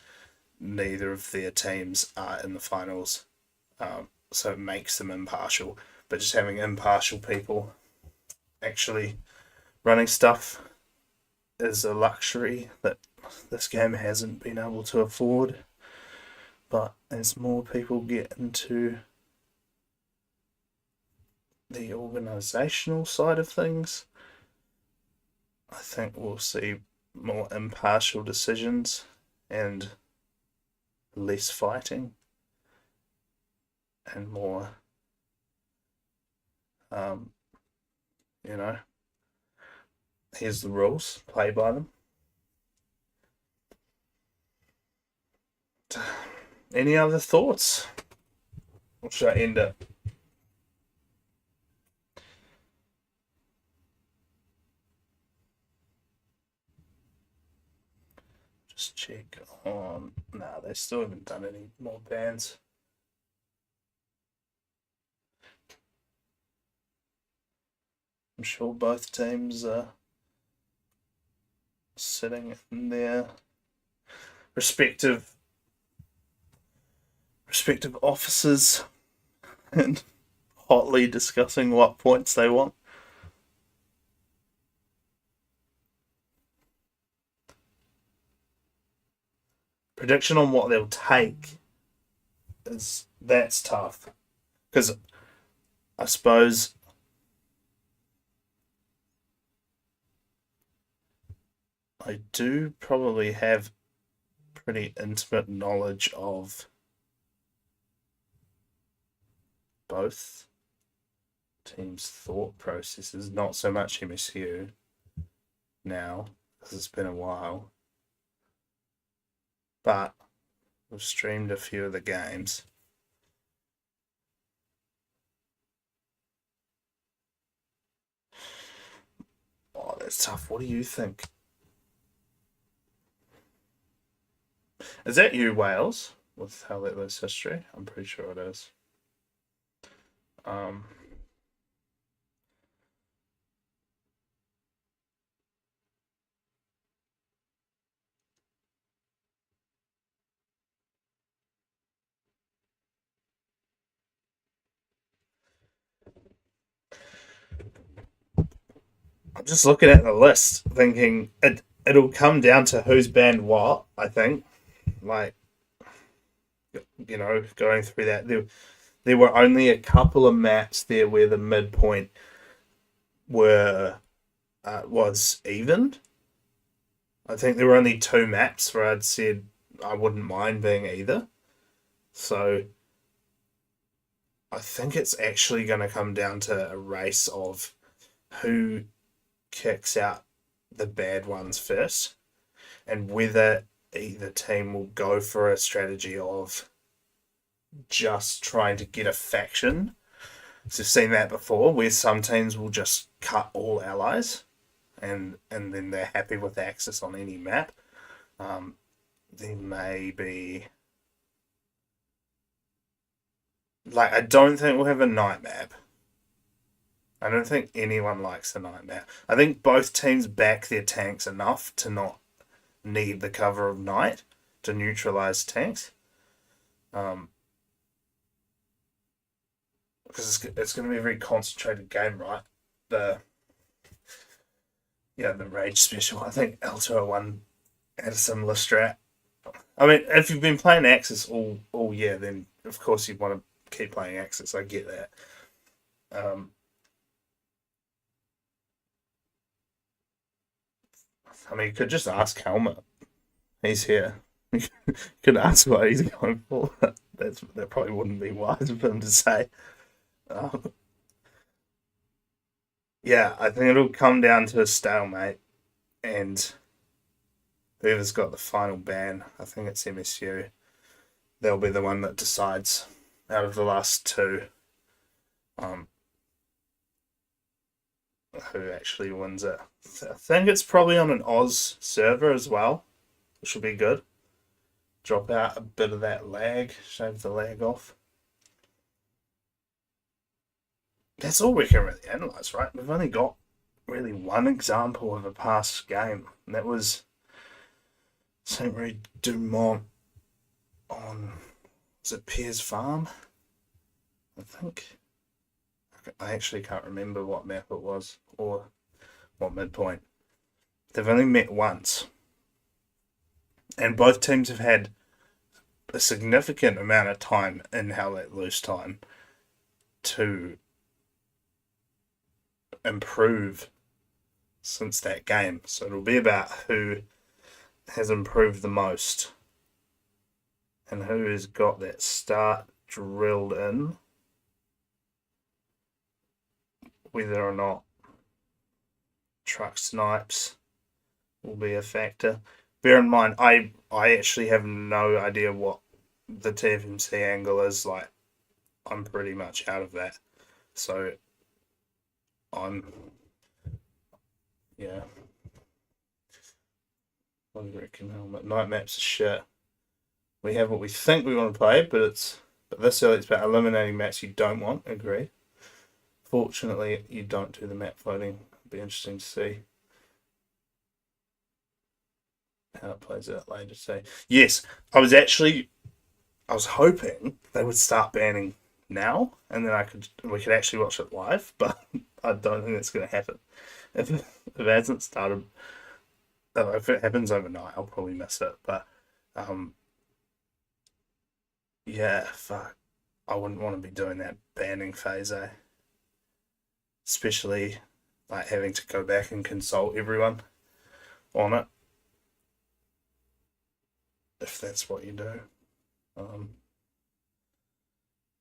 neither of their teams are in the finals, so it makes them impartial. But just having impartial people actually running stuff is a luxury that this game hasn't been able to afford. But as more people get into the organisational side of things, I think we'll see more impartial decisions and less fighting and more, you know, here's the rules, play by them. Any other thoughts? Or should I end it? Just check on. Nah, they still haven't done any more bans. I'm sure both teams are sitting in their respective offices and hotly discussing what points they want. Prediction on what they'll take that's tough, because I suppose I do probably have pretty intimate knowledge of both teams' thought processes, not so much MSU now, because it's been a while. But we've streamed a few of the games. Oh, that's tough. What do you think? Is that you, Wales, with how that was history? I'm pretty sure it is. Um, I'm just looking at the list, thinking it'll come down to who's banned what. I think, like, you know, going through that, there were only a couple of maps there where the midpoint were was even. I think there were only two maps where I'd said I wouldn't mind being either. So I think it's actually going to come down to a race of who kicks out the bad ones first, and whether either team will go for a strategy of just trying to get a faction. So we've seen that before, where some teams will just cut all allies, and then they're happy with access on any map. There may be, like, I don't think we'll have a night map. I don't think anyone likes the night map. I think both teams back their tanks enough to not need the cover of night to neutralize tanks. Because it's going to be a very concentrated game, right? The rage special. I think L201 had a similar strat. I mean, if you've been playing Axis all year, then of course you'd want to keep playing Axis. I get that. I mean, you could just ask Helmet. He's here. You could ask what he's going for. That probably wouldn't be wise for him to say. Yeah, I think it'll come down to a stalemate, and whoever's got the final ban, I think it's MSU, they'll be the one that decides out of the last two who actually wins it. I think it's probably on an Oz server as well, which will be good. Drop out a bit of that lag, shave the lag off. That's all we can really analyse, right? We've only got really one example of a past game, and that was St. Marie Dumont on, was it Piers Farm? I think. I actually can't remember what map it was or what midpoint. They've only met once, and both teams have had a significant amount of time in Hell Let Loose time to improve since that game. So it'll be about who has improved the most and who has got that start drilled in, whether or not truck snipes will be a factor. Bear in mind, I actually have no idea what the TFMC angle is. Like, I'm pretty much out of that. So I'm, yeah. What do you reckon, Helmet? Night maps are shit. We have what we think we want to play, but this early it's about eliminating maps you don't want. Agree. Fortunately, you don't do the map floating. It'll be interesting to see how it plays out later today. Yes, I was hoping they would start banning now, and then we could actually watch it live. But I don't think that's going to happen. If it hasn't started, if it happens overnight, I'll probably miss it. But yeah, fuck, I wouldn't want to be doing that banning phase, eh? Especially like having to go back and consult everyone on it, if that's what you do. Um,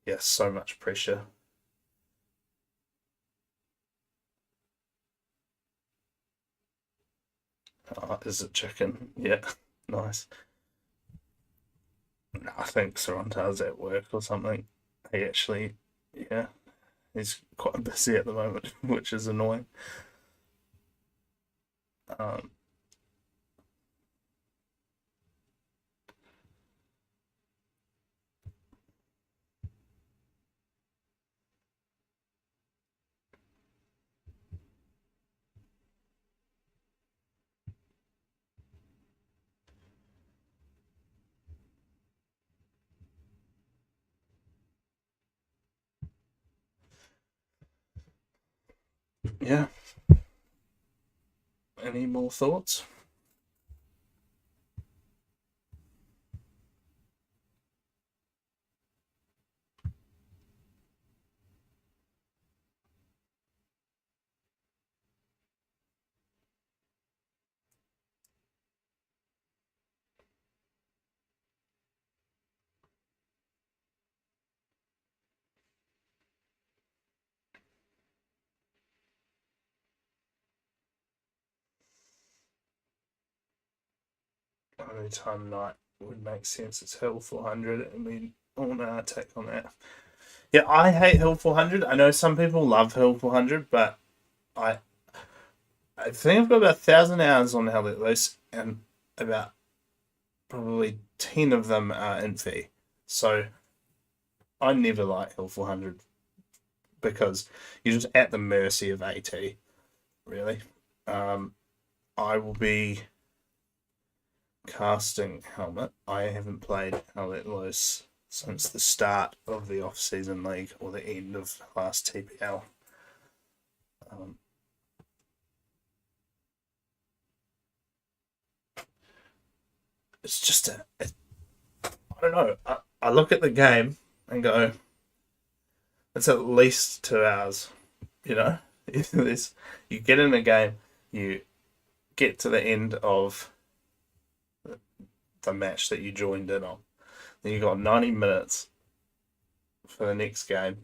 yeah, so much pressure. Is it chicken? Yeah, nice. No, I think Sarantar's at work or something. He actually, yeah, he's quite busy at the moment, which is annoying. Um, yeah. Any more thoughts? Only time night would make sense. It's Hill 400, and we all know our take on that. Yeah, I hate Hill 400. I know some people love Hill 400, but I I think I've got about 1,000 hours on Hell Let Loose, and about probably 10 of them are Infi. So I never like Hill 400 because you're just at the mercy of AT, really. I will be casting Helmet. I haven't played Hell Let Loose since the start of the off-season league or the end of last TPL. It's just I don't know. I look at the game and go, it's at least 2 hours. You know, you get in a game, you get to the end of the match that you joined in on, then you got 90 minutes for the next game,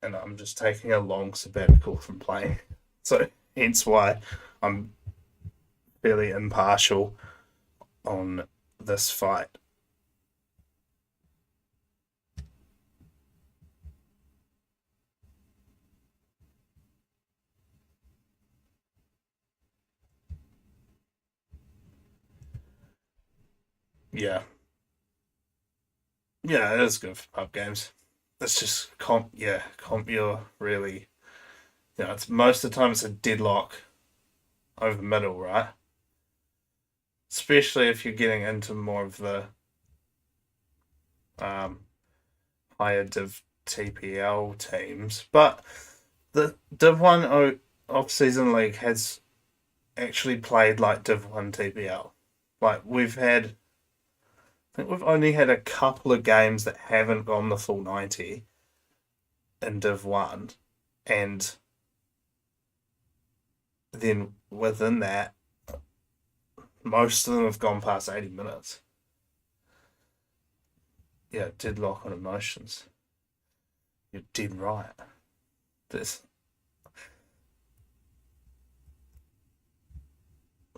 and I'm just taking a long sabbatical from playing. So hence why I'm fairly impartial on this fight. Yeah, yeah, it is good for pub games. It's just comp. You're really, it's most of the time it's a deadlock over middle, right? Especially if you're getting into more of the um, higher Div TPL teams. But the Div 1 off season league has actually played like Div 1 TPL. Like I think we've only had a couple of games that haven't gone the full 90 in Div 1, and then within that, most of them have gone past 80 minutes. Yeah, deadlock on emotions. You're dead right. This.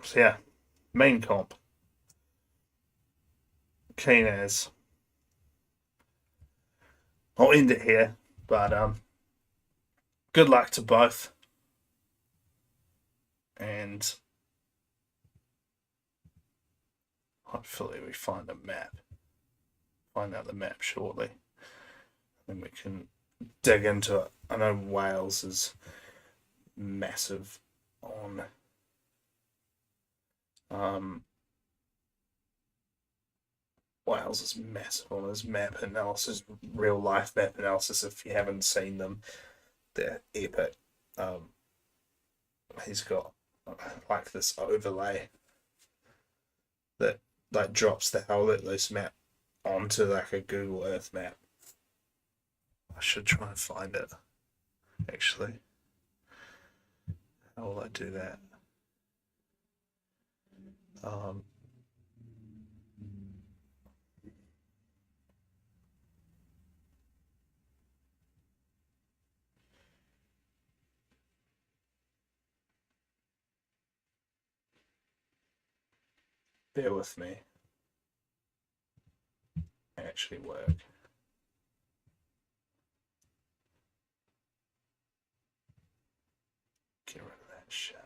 So yeah, main comp. Keen as. I'll end it here, but good luck to both. And hopefully we find a map. Find out the map shortly. Then we can dig into it. I know Wales is massive on Wales is massive on his map analysis, real life map analysis. If you haven't seen them, they're epic. He's got like this overlay that like drops the Hell Let Loose map onto like a Google Earth map. I should try and find it. Actually, how will I do that? Bear with me. Actually work. Get rid of that shit.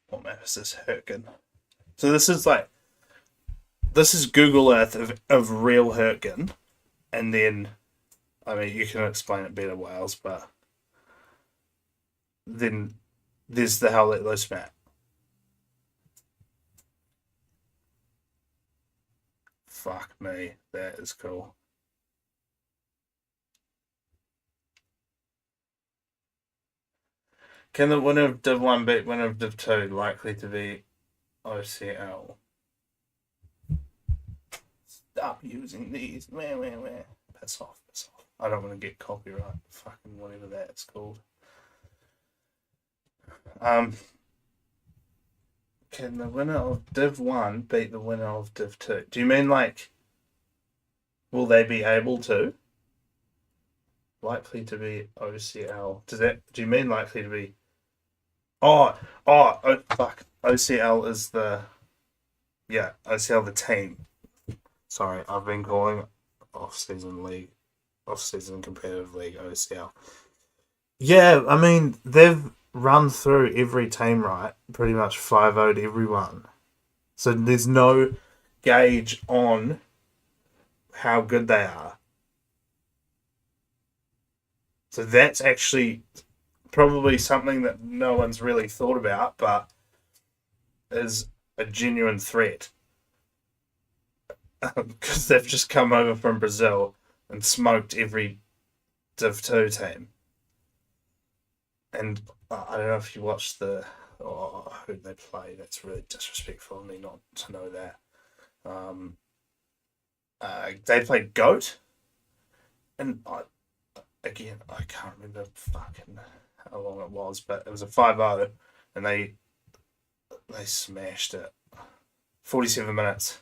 What map is this? Hurtgen. So this is Google Earth of real Hurtgen, and then I mean you can explain it better, Wales, but then there's the Hell Let Loose map. Fuck me, that is cool. Can the winner of Div 1 beat winner of Div 2? Likely to be OCL. Stop using these. Meh, meh, meh. Piss off, piss off. I don't want to get copyright. Fucking whatever that's called. Can the winner of Div 1 beat the winner of Div 2? Do you mean like, will they be able to? Likely to be OCL. Do you mean likely to be? Oh, fuck. OCL is OCL the team. Sorry, I've been calling off-season competitive league OCL. Yeah, I mean they've run through every team, right? Pretty much 5-0'd everyone. So there's no gauge on how good they are. So that's actually probably something that no one's really thought about, but is a genuine threat. Because they've just come over from Brazil and smoked every Div 2 team. And I don't know if you watched who they play. That's really disrespectful of me not to know that. They played Goat, and again, I can't remember fucking how long it was, but it was a 5-0, and they smashed it. 47 minutes.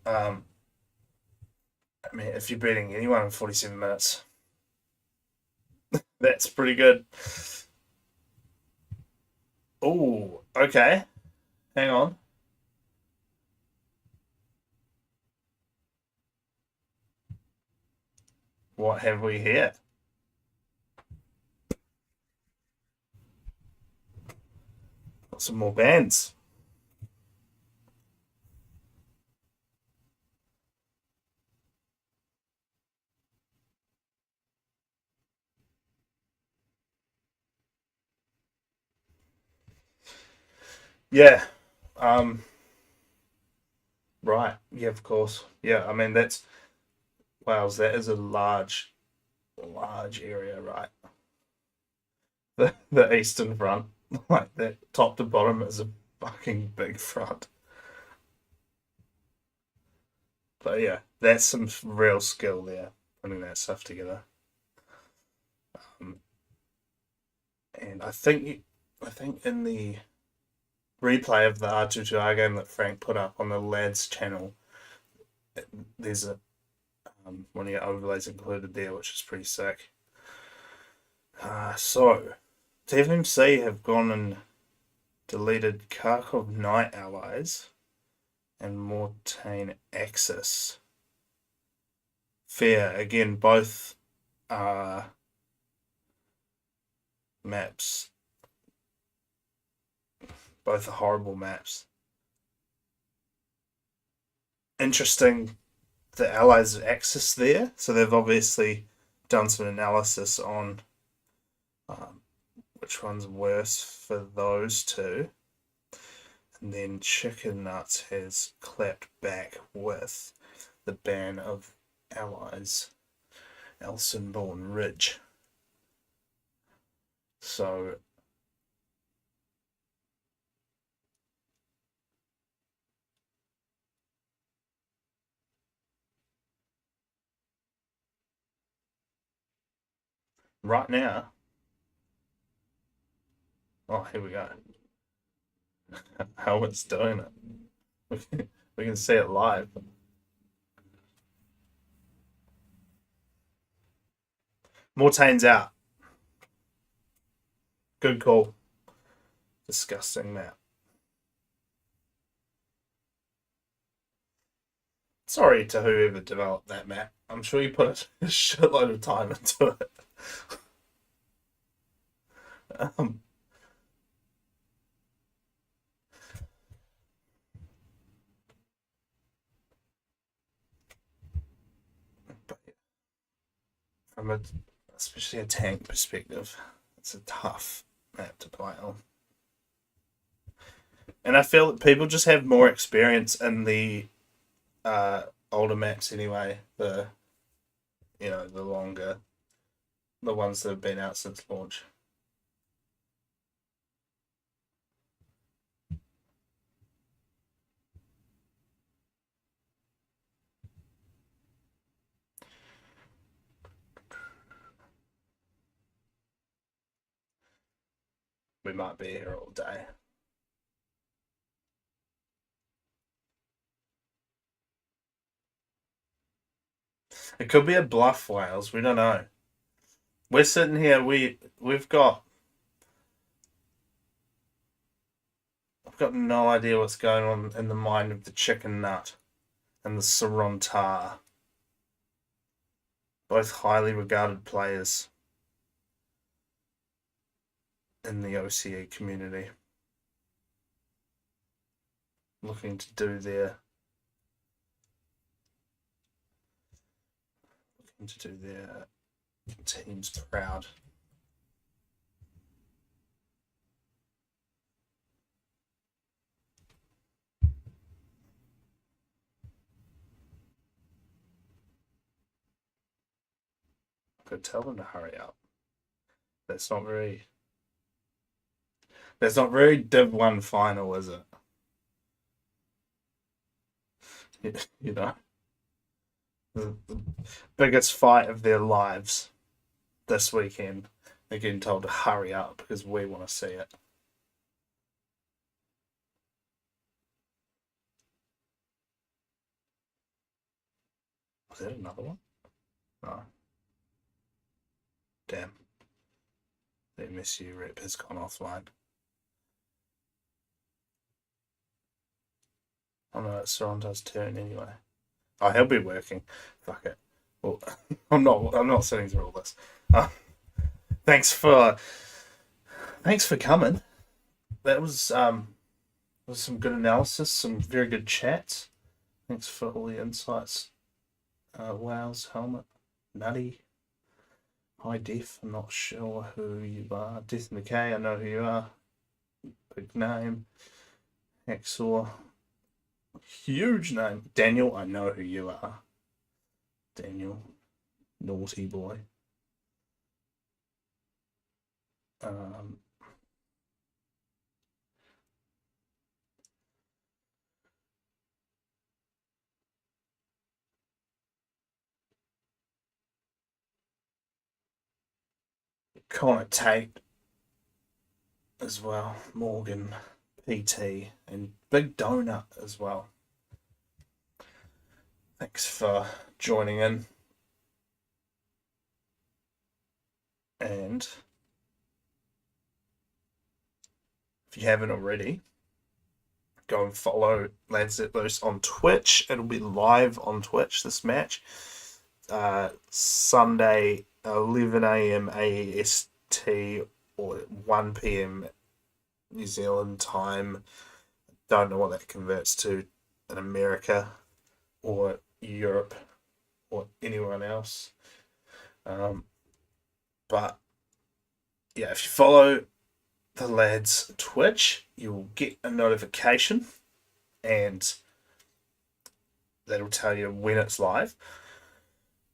I mean, if you're beating anyone in 47 minutes, that's pretty good. Oh, okay. Hang on. What have we here? Got some more bands. Yeah. Um. Right. Yeah. Of course. Yeah. I mean, that's Wales. That is a large area, right? The Eastern Front, like that, top to bottom, is a fucking big front. But yeah, that's some real skill there, putting that stuff together. Um, and I think in the replay of the R2R game that Frank put up on the lads channel, there's a one of your overlays included there, which is pretty sick. So TFMC have gone and deleted Kharkov Knight allies and Mortain Axis. Fair again, both are maps. Both are horrible maps. Interesting, the allies' axis there. So they've obviously done some analysis on um, which one's worse for those two. And then Chicken Nuts has clapped back with the ban of allies, Elsonbourne Ridge. So right now, oh, here we go. How it's doing it. We can see it live. Mortaine's out. Good call. Disgusting map. Sorry to whoever developed that map. I'm sure you put a shitload of time into it. Um, but from especially a tank perspective, it's a tough map to play on. And I feel that people just have more experience in the older maps anyway. The longer, the ones that have been out since launch. We might be here all day. It could be a bluff, Wales. We don't know. We're sitting here. I've got no idea what's going on in the mind of the chicken nut and the Sarontar, both highly regarded players in the OCE community, looking to do their teams proud. Could tell them to hurry up. That's not very. That's not very Div 1 final, is it? You know, the biggest fight of their lives this weekend. They're getting told to hurry up because we want to see it. Was that another one? No. Damn. The MSU rep has gone offline. Oh no, it's Soronta's turn anyway. Oh, he'll be working. Fuck it. Well, I'm not sitting through all this. Uh, thanks for coming. That was some good analysis, some very good chats. Thanks for all the insights. Wow's helmet, Nutty, High Def. I'm not sure who you are. Death and Decay. I know who you are. Big name. Hacksaw. Huge name. Daniel, I know who you are. Daniel. Naughty boy. Um, Connor Tate as well. Morgan, PT, and Big Donut as well. Thanks for joining in. And if you haven't already, go and follow Lads Let Loose on Twitch. It'll be live on Twitch, this match. Sunday, 11 a.m. AEST or 1 p.m. New Zealand time. Don't know what that converts to in America or Europe or anyone else. But yeah, if you follow the lads' Twitch, you will get a notification and that'll tell you when it's live.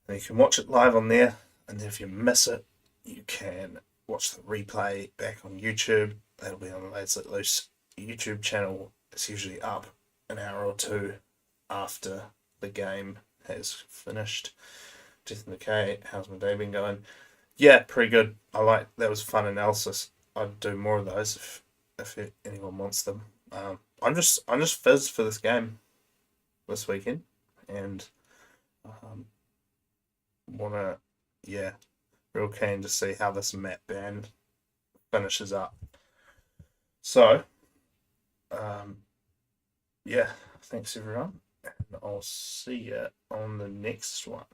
And you can watch it live on there, and if you miss it, you can watch the replay back on YouTube. That'll be on the Lads Let Loose YouTube channel. It's usually up an hour or two after the game has finished. Death in the K, how's my day been going? Yeah, pretty good. That was fun analysis. I'd do more of those if anyone wants them. I'm just fizzed for this game this weekend, and real keen to see how this map ban finishes up. So, thanks everyone, and I'll see you on the next one.